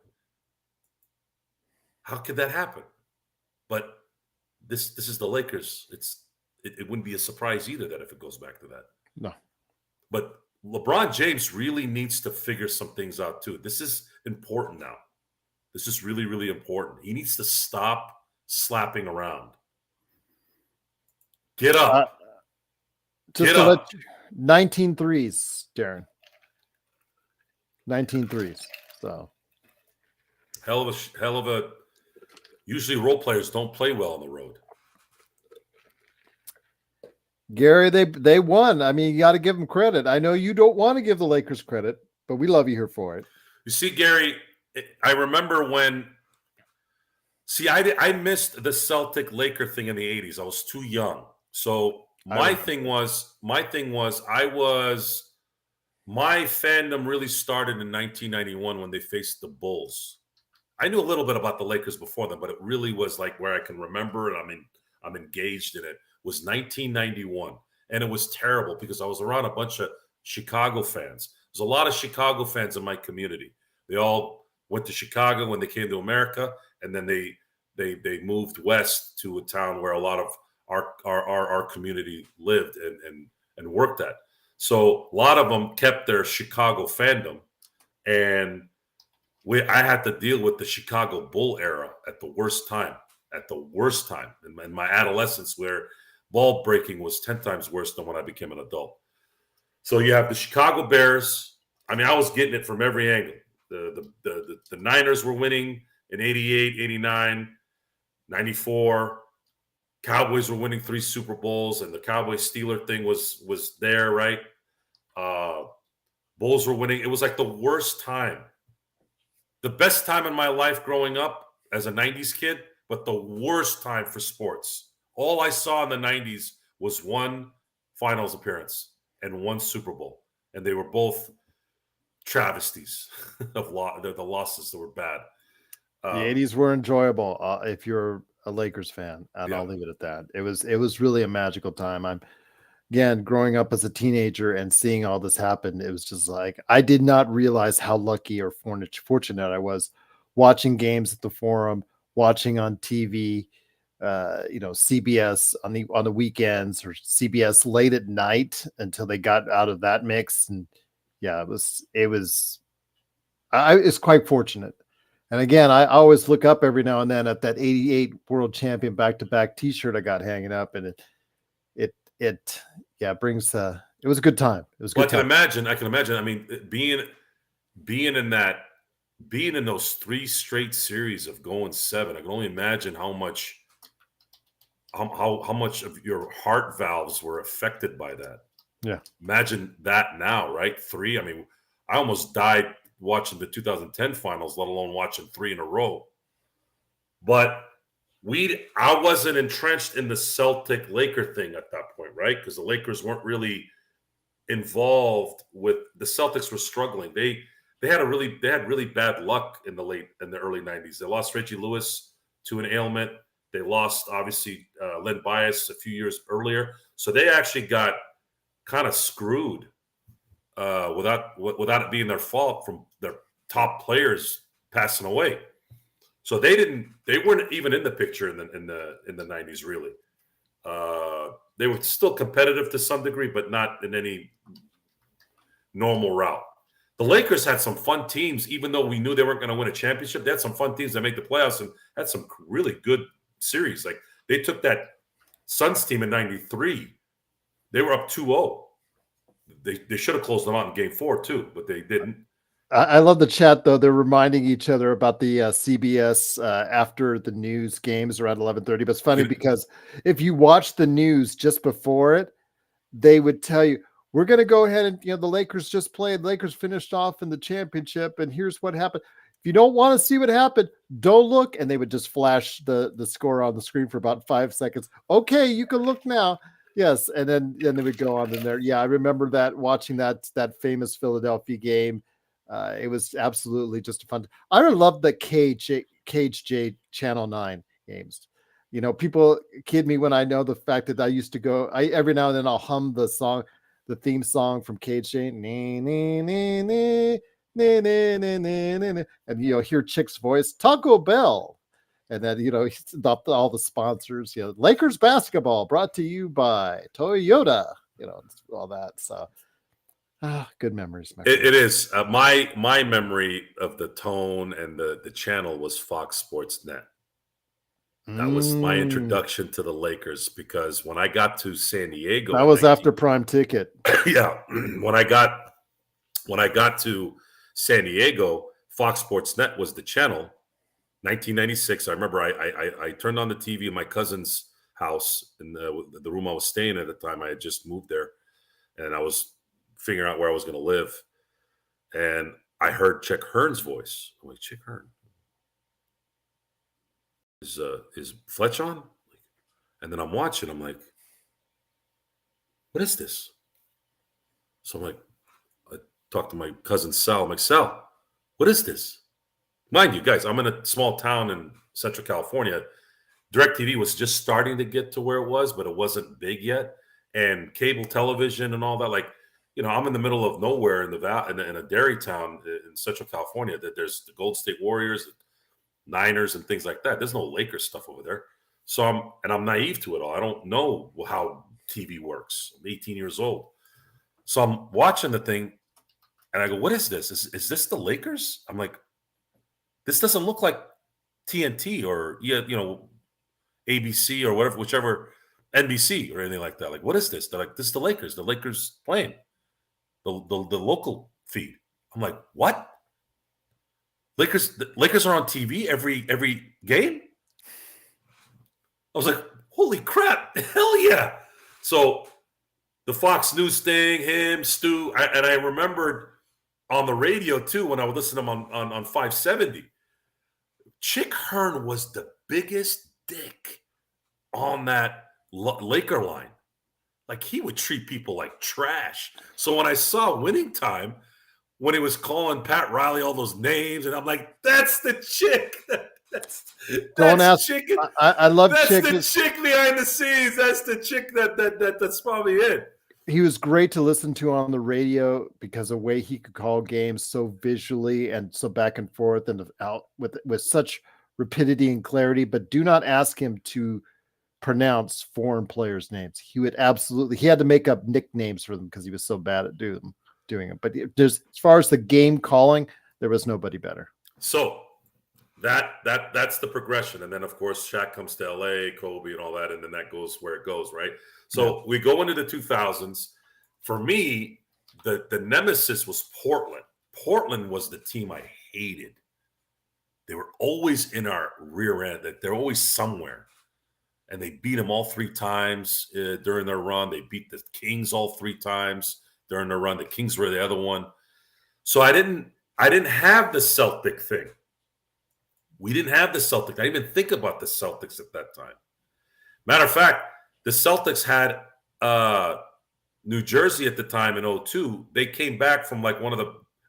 Speaker 1: How could that happen? But this is the Lakers. It wouldn't be a surprise either that if it goes back to that.
Speaker 2: No.
Speaker 1: But LeBron James really needs to figure some things out too. This is important now. This is really, really important. He needs to stop slapping around. Get up.
Speaker 2: Get up. 19 threes, Darren. 19 threes. So
Speaker 1: hell of a. Usually, role players don't play well on the road.
Speaker 2: Gary, they won. I mean, you got to give them credit. I know you don't want to give the Lakers credit, but we love you here for it.
Speaker 1: You see, Gary, I remember when. See, I missed the Celtic Laker thing in the 80s. I was too young. So my thing was my fandom really started in 1991 when they faced the Bulls. I knew a little bit about the Lakers before them, but it really was like where I can remember and I'm engaged in it was 1991. And it was terrible because I was around a bunch of Chicago fans. There's a lot of Chicago fans in my community. They all went to Chicago when they came to America, and then they moved west to a town where a lot of our community lived and worked at. So a lot of them kept their Chicago fandom, and I had to deal with the Chicago Bull era at the worst time in my adolescence, where ball breaking was 10 times worse than when I became an adult. So you have the Chicago Bears. I mean, I was getting it from every angle. The Niners were winning in 88, 89, 94. Cowboys were winning 3 Super Bowls, and the Cowboys-Steeler thing was there, right? Bulls were winning. It was like the worst time. The best time in my life growing up as a 90s kid, but the worst time for sports. All I saw in the 90s was 1 finals appearance and 1 Super Bowl. And they were both travesties of the losses that were bad.
Speaker 2: The 80s were enjoyable if you're a Lakers fan, and I'll leave it at that. It was really a magical time. I'm again growing up as a teenager and seeing all this happen. It was just like I did not realize how lucky or fortunate I was watching games at the Forum, watching on TV, CBS on the weekends or CBS late at night until they got out of that mix. And yeah, it's quite fortunate. And again, I always look up every now and then at that 88 world champion back-to-back t-shirt I got hanging up, and it brings it was a good time. It was good.
Speaker 1: I can imagine. I mean, being in those 3 straight series of going 7, I can only imagine how much of your heart valves were affected by that.
Speaker 2: Yeah.
Speaker 1: Imagine that now, right? 3. I mean, I almost died watching the 2010 finals, let alone watching 3 in a row. But I wasn't entrenched in the Celtic Laker thing at that point, right? Because the Lakers weren't really involved with the Celtics were struggling. They had really bad luck in the early 90s. They lost Reggie Lewis to an ailment. They lost obviously Len Bias a few years earlier. So they actually got kind of screwed without it being their fault from their top players passing away. So they weren't even in the picture in the 90s really. They were still competitive to some degree, but not in any normal route. The Lakers had some fun teams, even though we knew they weren't going to win a championship. They had some fun teams that made the playoffs and had some really good series. Like they took that Suns team in '93. They were up 2-0. They should have closed them out in Game 4 too, but they didn't.
Speaker 2: I love the chat though. They're reminding each other about the CBS after the news games around 11:30. But it's funny because if you watch the news just before it, they would tell you, we're going to go ahead and, the Lakers just played. Lakers finished off in the championship. And here's what happened. If you don't want to see what happened, don't look. And they would just flash the score on the screen for about 5 seconds. Okay, you can look now. Yes. And then they would go on in there. Yeah, I remember that, watching that famous Philadelphia game. It was absolutely just a fun. I really love the KHJ Channel 9 games. People kid me when I know the fact that I used to go. Every now and then I'll hum the theme song from KHJ, and hear Chick's voice, Taco Bell, and then all the sponsors. Lakers basketball brought to you by Toyota. All that. So. Good memories.
Speaker 1: It is. My memory of the tone and the channel was Fox Sports Net. That was my introduction to the Lakers, because when I got to San Diego,
Speaker 2: that was after Prime Ticket.
Speaker 1: Yeah, when I got to San Diego, Fox Sports Net was the channel. 1996. I remember I turned on the TV in my cousin's house in the room I was staying at the time. I had just moved there, and I was figuring out where I was going to live, and I heard Chick Hearn's voice. I'm like, Chick Hearn, is Fletch on? And then I'm watching. I'm like, what is this? So I'm like, I talked to my cousin Sal. I'm like, Sal, what is this? Mind you, guys, I'm in a small town in Central California. DirecTV was just starting to get to where it was, but it wasn't big yet. And cable television and all that, like, I'm in the middle of nowhere in in a dairy town in Central California. That there's the Golden State Warriors, Niners, and things like that. There's no Lakers stuff over there. So I'm naive to it all. I don't know how TV works. I'm 18 years old. So I'm watching the thing, and I go, "What is this? Is this the Lakers?" I'm like, "This doesn't look like TNT or ABC or whatever, whichever, NBC or anything like that. Like, what is this?" They're like, "This is the Lakers. The Lakers playing." The local feed. I'm like, what? The Lakers are on TV every game? I was like, holy crap, hell yeah. So the Fox News thing, him, Stu, and I remembered on the radio too, when I would listen to him on 570, Chick Hearn was the biggest dick on that Laker line. Like, he would treat people like trash. So when I saw Winning Time, when he was calling Pat Riley all those names, and I'm like, that's the chick.
Speaker 2: Don't ask. Chick. I love
Speaker 1: that's
Speaker 2: Chick.
Speaker 1: That's the chick behind the scenes. That's the chick that's probably it.
Speaker 2: He was great to listen to on the radio because of the way he could call games so visually and so back and forth and out with such rapidity and clarity. But do not ask him to pronounce foreign players' names. He had to make up nicknames for them because he was so bad at doing it. But as far as the game calling, there was nobody better.
Speaker 1: So that's the progression. And then of course Shaq comes to LA, Kobe and all that, and then that goes where it goes, right? So we go into the 2000s. For me, the nemesis was Portland. Portland was the team I hated. They were always in our rear end. They're always somewhere. And they beat them all 3 times during their run. They beat the Kings all 3 times during their run. The Kings were the other one. So I didn't I didn't have the Celtic thing. We didn't have the Celtics. I didn't even think about the Celtics at that time. Matter of fact, the Celtics had New Jersey at the time in 02. They came back from like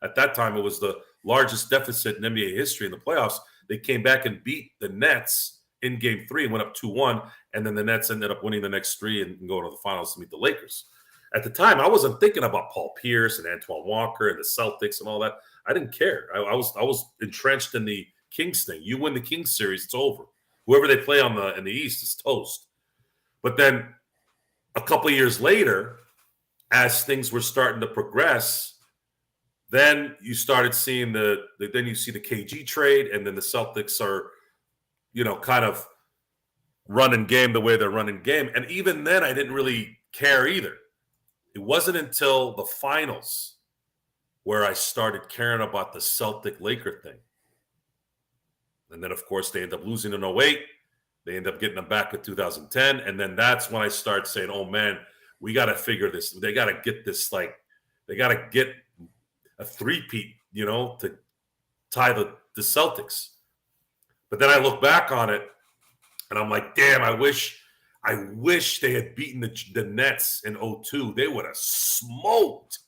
Speaker 1: at that time, it was the largest deficit in NBA history in the playoffs. They came back and beat the Nets in game 3 and went up 2-1. And then the Nets ended up winning the next 3 and going to the finals to meet the Lakers. At the time, I wasn't thinking about Paul Pierce and Antoine Walker and the Celtics and all that. I didn't care. I was entrenched in the Kings thing. You win the Kings series, it's over. Whoever they play in the East is toast. But then a couple of years later, as things were starting to progress, then you started seeing then you see the KG trade, and then the Celtics are, kind of running game the way they're running game. And even then, I didn't really care either. It wasn't until the finals where I started caring about the Celtic-Laker thing. And then, of course, they end up losing in 08. They end up getting them back in 2010. And then that's when I start saying, oh, man, we got to figure this. They got to get this, they got to get a three-peat, to tie the Celtics. But then I look back on it, and I'm like, damn, I wish they had beaten the Nets in 02. They would have smoked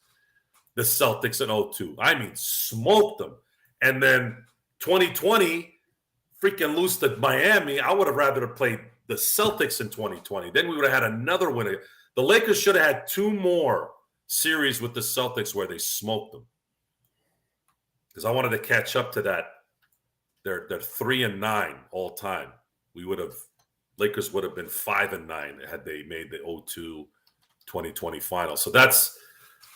Speaker 1: the Celtics in 02. I mean, smoked them. And then 2020, freaking lose to Miami. I would have rather have played the Celtics in 2020. Then we would have had another winner. The Lakers should have had 2 more series with the Celtics where they smoked them. Because I wanted to catch up to that. They're 3-9 all time. Lakers would have been 5-9 had they made the 2020 final. So that's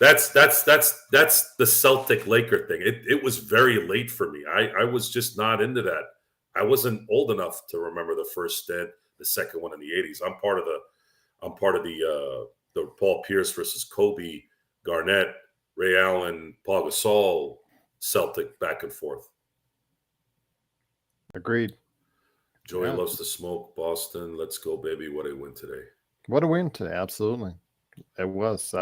Speaker 1: the Celtic Laker thing. It was very late for me. I was just not into that. I wasn't old enough to remember the first stint, the second one in the 80s. I'm part of the Paul Pierce versus Kobe, Garnett, Ray Allen, Paul Gasol, Celtic back and forth.
Speaker 2: Agreed.
Speaker 1: Joey loves to smoke. Boston, let's go, baby. What a win today.
Speaker 2: What a win today. Absolutely. It was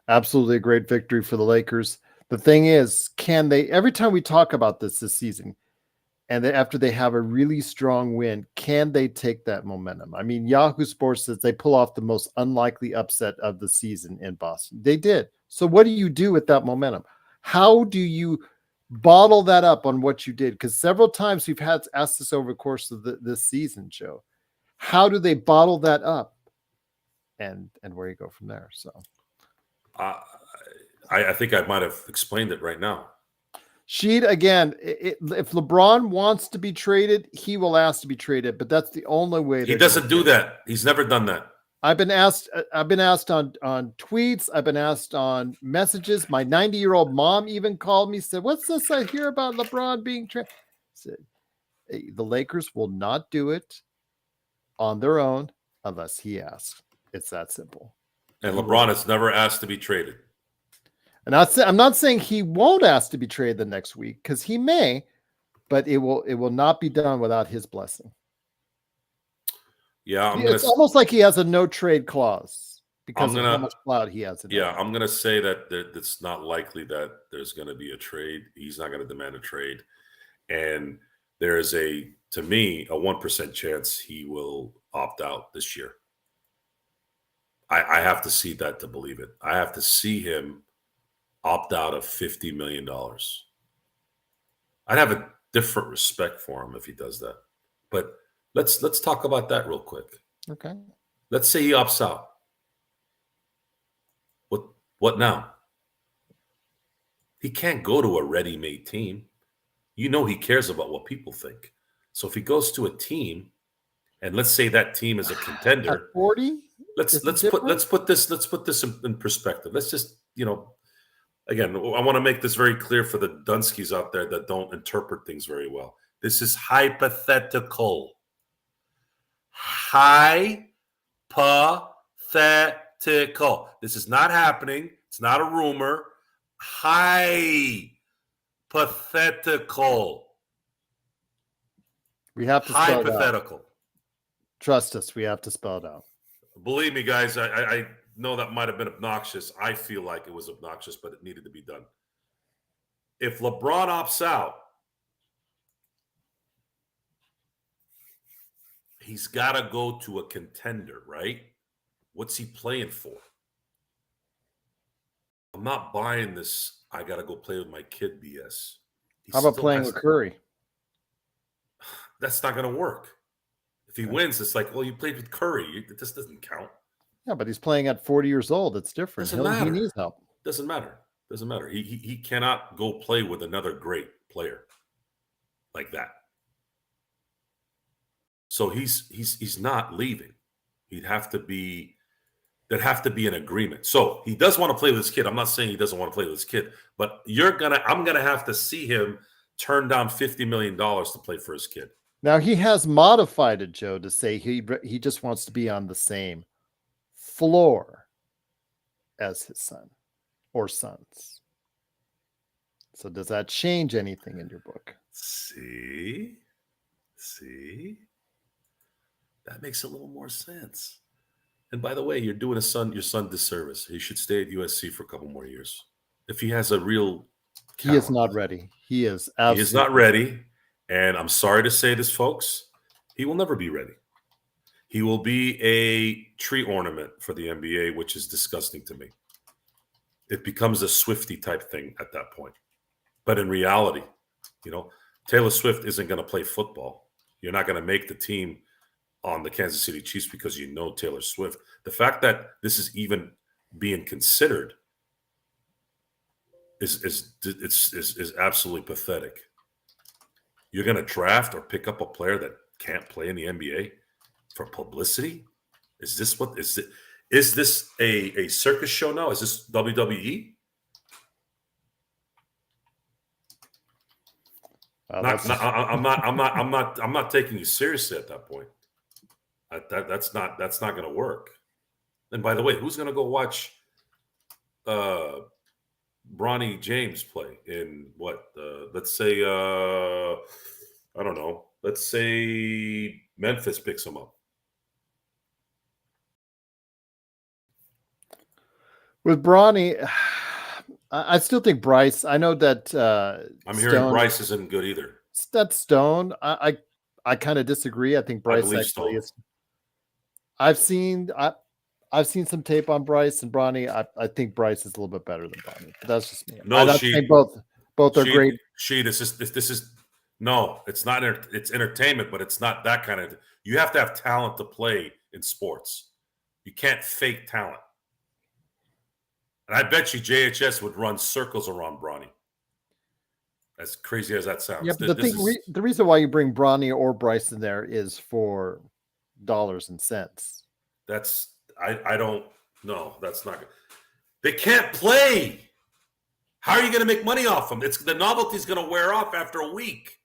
Speaker 2: absolutely a great victory for the Lakers. The thing is, can they, every time we talk about this season, and after they have a really strong win, can they take that momentum? I mean, Yahoo Sports says they pull off the most unlikely upset of the season in Boston. They did. So what do you do with that momentum? How do you bottle that up on what you did? Because several times we've had asked this over the course of this season, Joe. How do they bottle that up? And where you go from there. So
Speaker 1: I think I might have explained it right now.
Speaker 2: Sheed, again, if LeBron wants to be traded, he will ask to be traded, but that's the only way.
Speaker 1: He doesn't do that. He's never done that.
Speaker 2: I've been asked on tweets. I've been asked on messages. My 90-year-old mom even called me, said, "What's this I hear about LeBron being traded?" Said, the Lakers will not do it on their own unless he asks. It's that simple.
Speaker 1: And LeBron has never asked to be traded.
Speaker 2: And I'm not saying he won't ask to be traded the next week, because he may, but it will not be done without his blessing.
Speaker 1: Yeah,
Speaker 2: it's almost like he has a no trade clause because of how much clout he has.
Speaker 1: I'm going to say that it's not likely that there's going to be a trade. He's not going to demand a trade, and there is to me, a 1% chance he will opt out this year. I have to see that to believe it. I have to see him opt out of $50 million. I'd have a different respect for him if he does that. But let's talk about that real quick.
Speaker 2: Okay.
Speaker 1: Let's say he opts out. What now? He can't go to a ready-made team. He cares about what people think. So if he goes to a team, and let's say that team is a contender,
Speaker 2: at 40,
Speaker 1: let's put this in perspective. Let's just again, I want to make this very clear for the Dunskies out there that don't interpret things very well. This is hypothetical. Hypothetical. This is not happening. It's not a rumor. Hypothetical.
Speaker 2: We have to spell
Speaker 1: hypothetical.
Speaker 2: It out. Trust us, we have to spell it out.
Speaker 1: Believe me, guys, I know that might have been obnoxious. I feel like it was obnoxious, but it needed to be done. if LeBron opts out, he's got to go to a contender, right? What's he playing for? I'm not buying this. I got to go play with my kid BS.
Speaker 2: How about playing with Curry?
Speaker 1: That's not going to work. If he wins, it's like, well, you played with Curry. This doesn't count.
Speaker 2: Yeah, but he's playing at 40 years old. It's different.
Speaker 1: Doesn't matter.
Speaker 2: He needs help.
Speaker 1: Doesn't matter. Doesn't matter. He cannot go play with another great player like that. So he's not leaving. There'd have to be an agreement. So he does want to play with his kid. I'm not saying he doesn't want to play with his kid, but I'm gonna have to see him turn down $50 million to play for his kid.
Speaker 2: Now he has modified it, Joe, to say he just wants to be on the same floor as his son or sons. So does that change anything in your book?
Speaker 1: See, that makes a little more sense. And by the way, you're doing your son disservice. He should stay at USC for a couple more years. If he has a real talent.
Speaker 2: He is not ready. He is absolutely.
Speaker 1: He is not ready. And I'm sorry to say this, folks. He will never be ready. He will be a tree ornament for the NBA, which is disgusting to me. It becomes a Swiftie type thing at that point. But in reality, Taylor Swift isn't going to play football. You're not going to make the team on the Kansas City Chiefs because you know Taylor Swift. The fact that this is even being considered is absolutely pathetic. You're going to draft or pick up a player that can't play in the NBA for publicity? Is this a circus show now? Is this WWE? I'm not taking you seriously at that point. That's not going to work. And by the way, who's going to go watch Bronny James play in what? Let's say I don't know. Let's say Memphis picks him up.
Speaker 2: With Bronny, I still think Bryce. I know that
Speaker 1: I'm hearing Bryce isn't good either.
Speaker 2: That's Stone. I kind of disagree. I think Bryce actually is. I've seen some tape on Bryce and Bronny. I think Bryce is a little bit better than Bronny. But that's just me.
Speaker 1: No,
Speaker 2: both are great.
Speaker 1: This is no. It's not. It's entertainment, but it's not that kind of. You have to have talent to play in sports. You can't fake talent. And I bet you JHS would run circles around Bronny. As crazy as that sounds.
Speaker 2: Yeah, but the reason why you bring Bronny or Bryce in there is for dollars and cents.
Speaker 1: I don't know. That's not good. They can't play. How are you going to make money off them? The novelty's going to wear off after a week.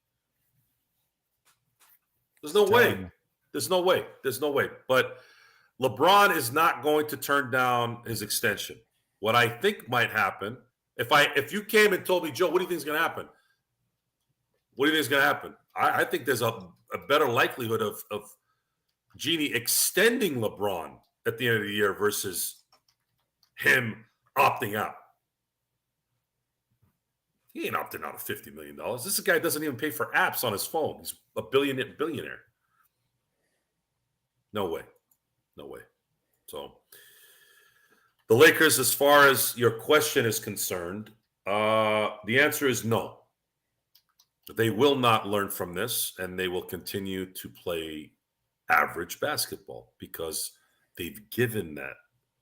Speaker 1: There's no way. There's no way. There's no way. But LeBron is not going to turn down his extension. What I think might happen, if you came and told me, Joe, what do you think is going to happen? What do you think is going to happen? I think there's a better likelihood of Genie extending LeBron at the end of the year versus him opting out. He ain't opting out of $50 million. This guy doesn't even pay for apps on his phone. He's a billionaire. No way. No way. So the Lakers, as far as your question is concerned, the answer is no. They will not learn from this, and they will continue to play average basketball because they've given that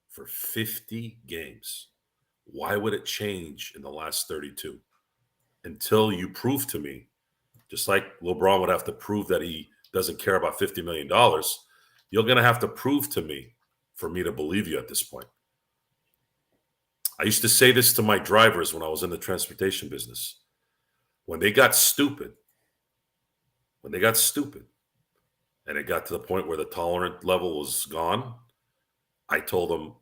Speaker 1: for 50 games. Why would it change in the last 32? Until you prove to me, just like LeBron would have to prove that he doesn't care about $50 million, you're going to have to prove to me for me to believe you at this point. I used to say this to my drivers when I was in the transportation business. When they got stupid, and it got to the point where the tolerant level was gone, I told them,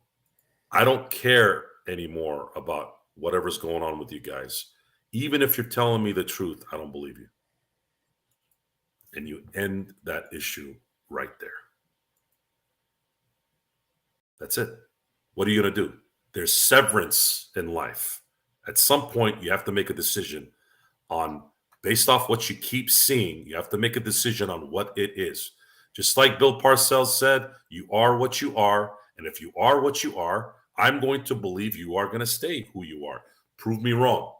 Speaker 1: I don't care anymore about whatever's going on with you guys. Even if you're telling me the truth, I don't believe you. And you end that issue right there. That's it. What are you going to do? There's severance in life. At some point, you have to make a decision on, based off what you keep seeing, you have to make a decision on what it is. Just like Bill Parcells said, you are what you are. And if you are what you are, I'm going to believe you are going to stay who you are. Prove me wrong.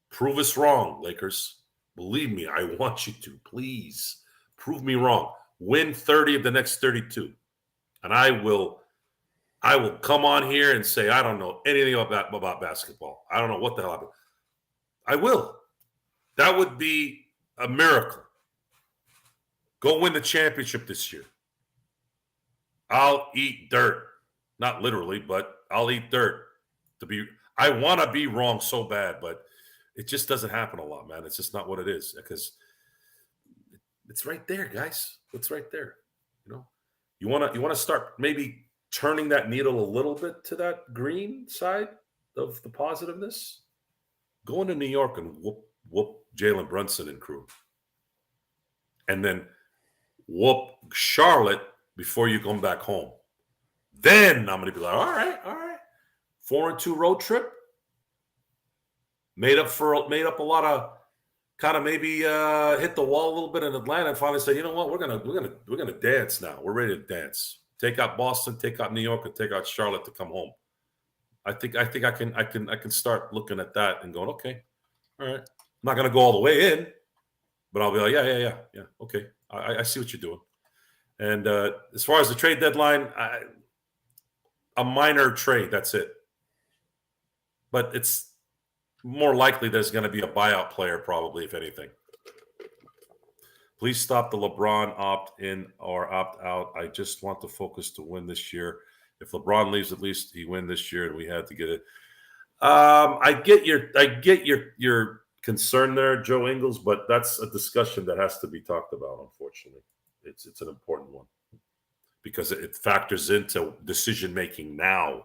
Speaker 1: Prove us wrong, Lakers. Believe me, I want you to. Please prove me wrong. Win 30 of the next 32. And I will come on here and say, I don't know anything about basketball. I don't know what the hell happened. I will. That would be a miracle. Go win the championship this year. I'll eat dirt. Not literally, but I'll eat dirt. I want to be wrong so bad, but it just doesn't happen a lot, man. It's just not what it is, because it's right there, guys. It's right there. You want to start maybe turning that needle a little bit to that green side of the positiveness. Go into New York and whoop Jalen Brunson and crew, and then whoop Charlotte before you come back home. Then I'm going to be like, all right. 4-2 road trip. Made up a lot of kind of maybe hit the wall a little bit in Atlanta and finally say, you know what, we're gonna dance now. We're ready to dance. Take out Boston, take out New York, and take out Charlotte to come home. I think I can start looking at that and going, okay, all right. I'm not gonna go all the way in, but I'll be like, yeah, okay. I see what you're doing. And as far as the trade deadline, a minor trade, that's it. But it's more likely there's going to be a buyout player, probably, if anything. Please stop the LeBron opt-in or opt-out. I just want to focus to win this year. If LeBron leaves, at least he win this year, and we had to get it. I get your concern there, Joe Ingles, but that's a discussion that has to be talked about. Unfortunately, it's an important one because it factors into decision making now.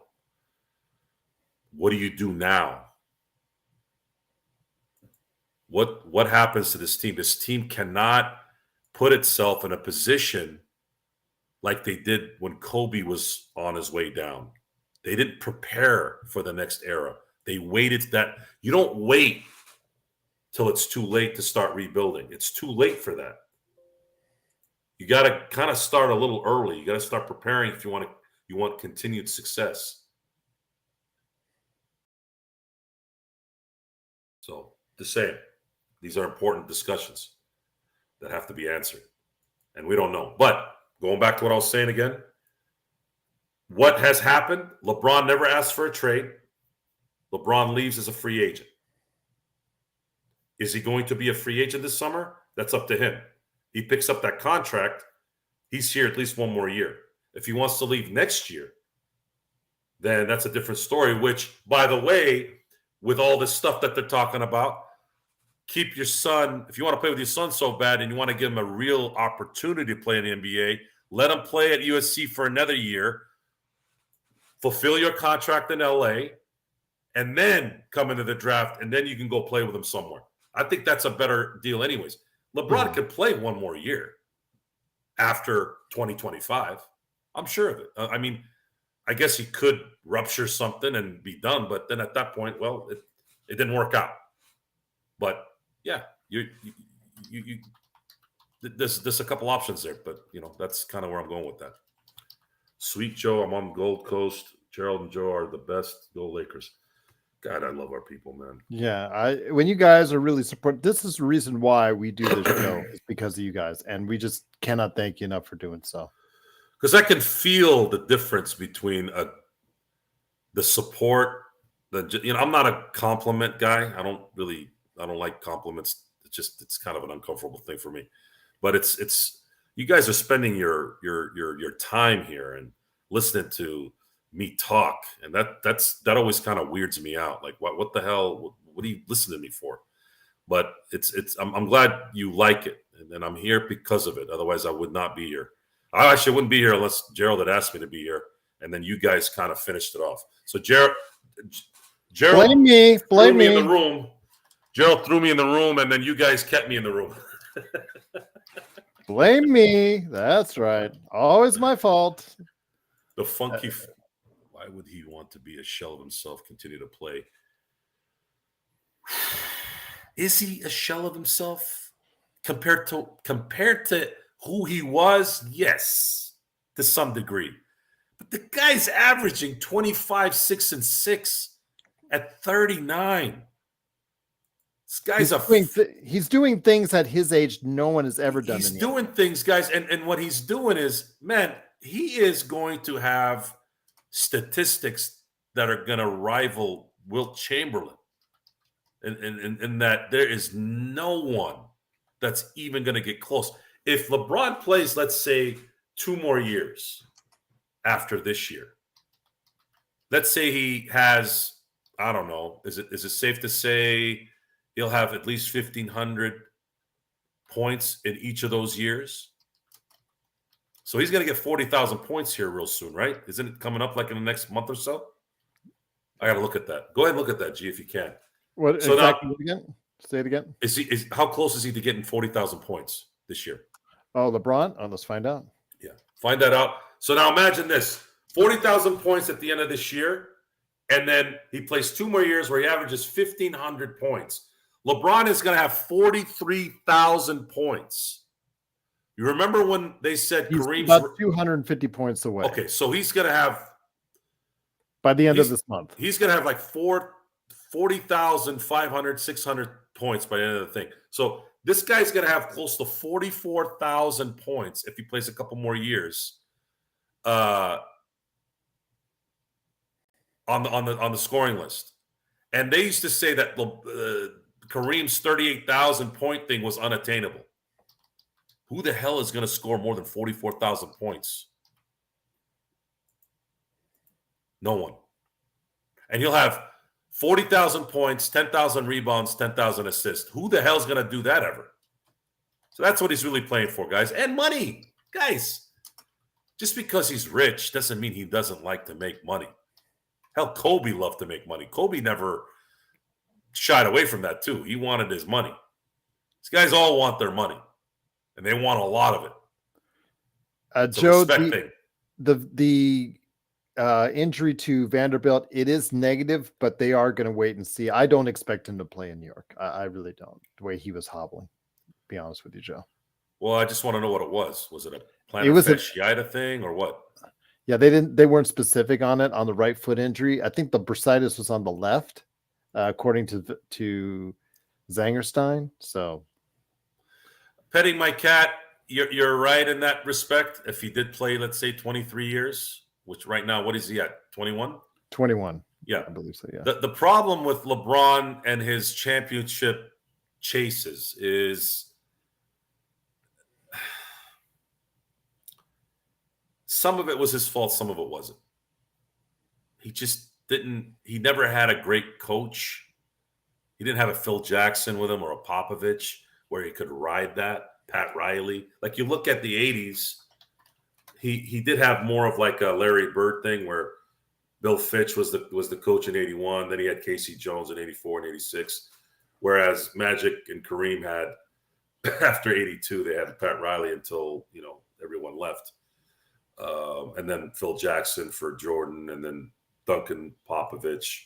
Speaker 1: What do you do now? What happens to this team? This team cannot put itself in a position like they did when Kobe was on his way down. They didn't prepare for the next era. They waited that. You don't wait till it's too late to start rebuilding. It's too late for that. You got to kind of start a little early. You got to start preparing if you want continued success. So the same. These are important discussions that have to be answered. And we don't know. But going back to what I was saying again, what has happened? LeBron never asked for a trade. LeBron leaves as a free agent. Is he going to be a free agent this summer? That's up to him. He picks up that contract. He's here at least one more year. If he wants to leave next year, then that's a different story, which, by the way, with all this stuff that they're talking about, keep your son, if you want to play with your son so bad and you want to give him a real opportunity to play in the NBA, let him play at USC for another year, fulfill your contract in LA, and then come into the draft, and then you can go play with him somewhere. I think that's a better deal anyways. LeBron could play one more year after 2025. I'm sure of it. I mean, I guess he could rupture something and be done, but then at that point, well, it didn't work out. But yeah, there's a couple options there, but that's kind of where I'm going with that. Sweet Joe, I'm on Gold Coast. Gerald and Joe are the best. Go Lakers. God, I love our people, man.
Speaker 2: Yeah, when you guys are really support, this is the reason why we do this show, is because of you guys, and we just cannot thank you enough for doing so.
Speaker 1: Because I can feel the difference between the support. I'm not a compliment guy. I don't like compliments. It's kind of an uncomfortable thing for me. But it's you guys are spending your time here and listening to me talk, and that always kind of weirds me out. Like, what the hell? What do you listen to me for? But I'm glad you like it, and I'm here because of it. Otherwise, I would not be here. I actually wouldn't be here unless Gerald had asked me to be here, and then you guys kind of finished it off. So Gerald
Speaker 2: blame me
Speaker 1: in the room. Gerald threw me in the room, and then you guys kept me in the room.
Speaker 2: Blame me. That's right. Always my fault.
Speaker 1: The funky. Why would he want to be a shell of himself? Continue to play. Is he a shell of himself compared to who he was? Yes, to some degree. But the guy's averaging 25, 6, and 6 at 39. This guy's
Speaker 2: he's doing things at his age no one has ever done.
Speaker 1: He's doing things, guys, and what he's doing is, man, he is going to have statistics that are going to rival Wilt Chamberlain. And that there is no one that's even going to get close. If LeBron plays, let's say, 2 more years after this year, let's say he has, I don't know, is it safe to say he'll have at least 1,500 points in each of those years? So he's going to get 40,000 points here real soon, right? Isn't it coming up like in the next month or so? I got to look at that. Go ahead and look at that, G, if you can.
Speaker 2: What
Speaker 1: so
Speaker 2: exactly
Speaker 1: now,
Speaker 2: again? Say it again.
Speaker 1: How close is he to getting 40,000 points this year?
Speaker 2: Oh, LeBron? Oh, let's find out.
Speaker 1: Yeah, find that out. So now imagine this: 40,000 points at the end of this year, and then he plays 2 more years where he averages 1,500 points. LeBron is going to have 43,000 points. You remember when they said Kareem's
Speaker 2: about 250 points away?
Speaker 1: Okay, so he's going to have
Speaker 2: by the end of this month.
Speaker 1: He's going to have like 40,500, 600 points by the end of the thing. So this guy's going to have close to 44,000 points if he plays a couple more years on the scoring list. And they used to say that Kareem's 38,000 point thing was unattainable. Who the hell is going to score more than 44,000 points? No one. And you'll have 40,000 points, 10,000 rebounds, 10,000 assists. Who the hell's going to do that ever? So that's what he's really playing for, guys. And money. Guys, just because he's rich doesn't mean he doesn't like to make money. Hell, Kobe loved to make money. Kobe never shied away from that, too. He wanted his money. These guys all want their money, and they want a lot of it.
Speaker 2: Joe, the injury to Vanderbilt, it is negative, but they are going to wait and see. I don't expect him to play in New York. I really don't, the way he was hobbling, to be honest with you, Joe.
Speaker 1: Well, I just want to know what it was. Was it a plantar fasciitis thing or what?
Speaker 2: Yeah, they weren't specific on it, on the right foot injury. I think the bursitis was on the left, according to Zangerstein. So,
Speaker 1: petting my cat, you're right in that respect. If he did play, let's say 23 years, which right now, what is he at? 21?
Speaker 2: 21.
Speaker 1: Yeah.
Speaker 2: I believe so, yeah.
Speaker 1: The problem with LeBron and his championship chases is some of it was his fault, some of it wasn't. He just he never had a great coach. He didn't have a Phil Jackson with him or a Popovich where he could ride that, Pat Riley. Like you look at the 80s, he did have more of like a Larry Bird thing where Bill Fitch was the coach in 81. Then he had Casey Jones in 84 and 86. Whereas Magic and Kareem had, after 82, they had Pat Riley until, everyone left. And then Phil Jackson for Jordan, and then Duncan Popovich.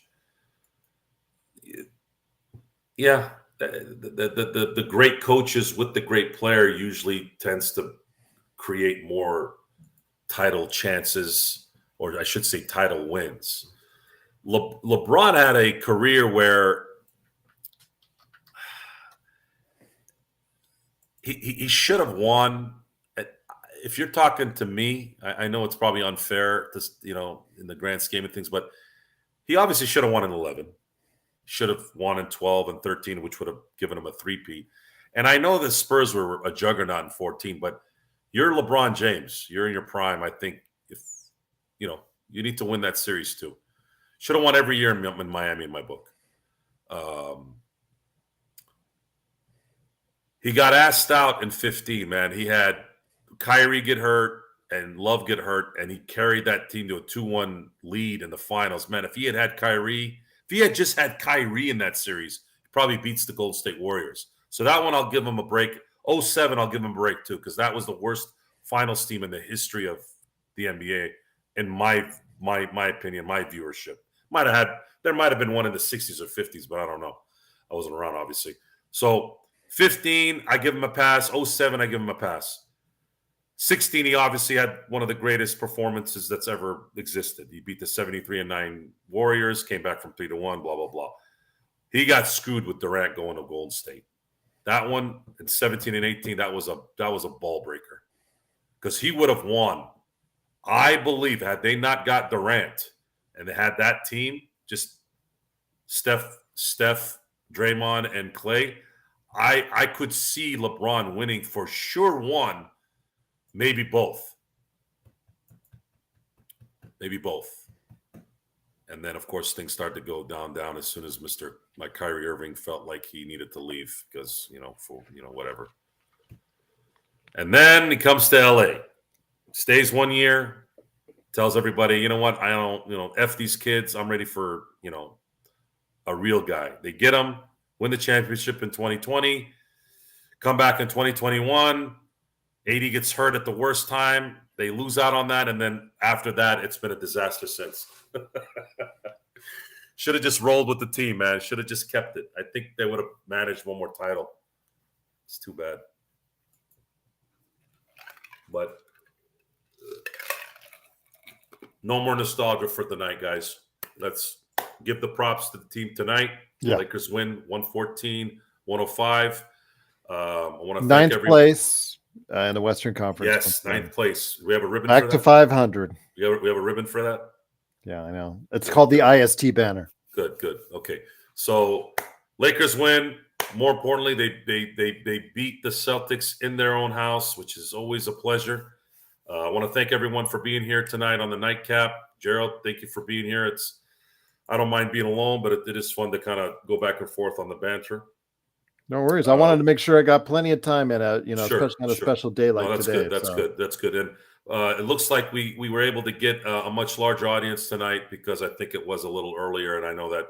Speaker 1: Yeah, the great coaches with the great player usually tends to create more title chances, or I should say title wins. LeBron had a career where he should have won. If you're talking to me, I know it's probably unfair, in the grand scheme of things, but he obviously should have won in 11. Should have won in 12 and 13, which would have given him a three-peat. And I know the Spurs were a juggernaut in 14, but you're LeBron James. You're in your prime. I think if, you need to win that series too. Should have won every year in Miami in my book. He got asked out in 15, man. He had Kyrie get hurt and Love get hurt, and he carried that team to a 2-1 lead in the finals. Man, if he had Kyrie, if he had just had Kyrie in that series, he probably beats the Golden State Warriors. So that one, I'll give him a break. 07, I'll give him a break too, because that was the worst finals team in the history of the NBA, in my opinion, my viewership. There might have been one in the 60s or 50s, but I don't know. I wasn't around, obviously. So 15, I give him a pass. 07, I give him a pass. 16, he obviously had one of the greatest performances that's ever existed. He beat the 73-9 Warriors, came back from 3-1, blah, blah, blah. He got screwed with Durant going to Golden State. That one in 17 and 18, that was a ball breaker. Because he would have won. I believe had they not got Durant and they had that team, just Steph, Draymond, and Clay, I could see LeBron winning for sure one, maybe both. Maybe both. And then, of course, things started to go down as soon as like Kyrie Irving felt like he needed to leave because, whatever. And then he comes to LA, stays 1 year, tells everybody, you know what, I don't, F these kids. I'm ready for, a real guy. They get him, win the championship in 2020, come back in 2021. AD gets hurt at the worst time. They lose out on that. And then after that, it's been a disaster since. Should have just rolled with the team, man. Should have just kept it. I think they would have managed one more title. It's too bad. But no more nostalgia for the night, guys. Let's give the props to the team tonight.
Speaker 2: Yeah.
Speaker 1: Lakers win 114-105. I want to thank
Speaker 2: ninth place in the Western Conference.
Speaker 1: Yes, ninth place. We have a ribbon
Speaker 2: back
Speaker 1: for
Speaker 2: to
Speaker 1: that?
Speaker 2: 500.
Speaker 1: We have a ribbon for that?
Speaker 2: Yeah, I know. It's called the IST banner.
Speaker 1: Good. Okay. So Lakers win. More importantly, they beat the Celtics in their own house, which is always a pleasure. I want to thank everyone for being here tonight on the Nightcap. Gerald, thank you for being here. I don't mind being alone, but it is fun to kind of go back and forth on the banter.
Speaker 2: No worries. I wanted to make sure I got plenty of time in
Speaker 1: sure,
Speaker 2: especially on a special day like
Speaker 1: that's
Speaker 2: today.
Speaker 1: Good. That's good. And it looks like we were able to get a much larger audience tonight because I think it was a little earlier, and I know that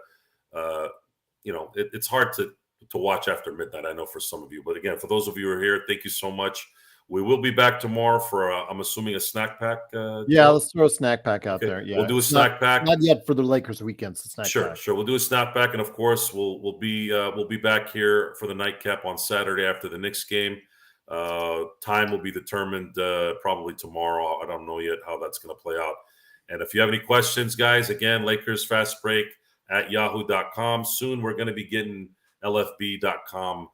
Speaker 1: it's hard to watch after midnight. I know for some of you, but again, for those of you who are here, thank you so much. We will be back tomorrow for, I'm assuming, a snack pack.
Speaker 2: Yeah, let's throw a snack pack out there. Yeah,
Speaker 1: we'll do a snack pack.
Speaker 2: Not yet for the Lakers weekends. Snack pack.
Speaker 1: Sure. We'll do a snack pack, and of course, we'll be back here for the Nightcap on Saturday after the Knicks game. Time will be determined probably tomorrow. I don't know yet how that's going to play out. And if you have any questions, guys, again, Lakers Fast Break at yahoo.com. Soon we're going to be getting lfb.com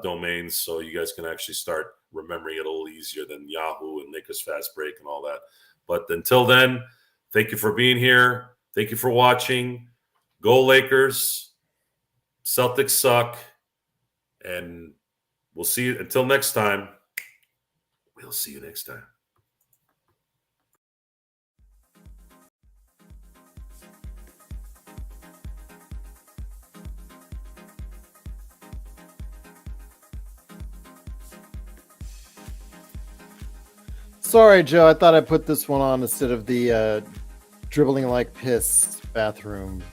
Speaker 1: domains, so you guys can actually start remembering it a little easier than Yahoo and Lakers Fast Break and all that. But until then, thank you for being here. Thank you for watching. Go Lakers. Celtics suck. And we'll see you until next time. We'll see you next time.
Speaker 2: Sorry, Joe. I thought I put this one on instead of the dribbling like piss bathroom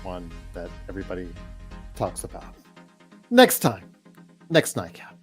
Speaker 2: one that everybody talks about. Next time. Next Nightcap.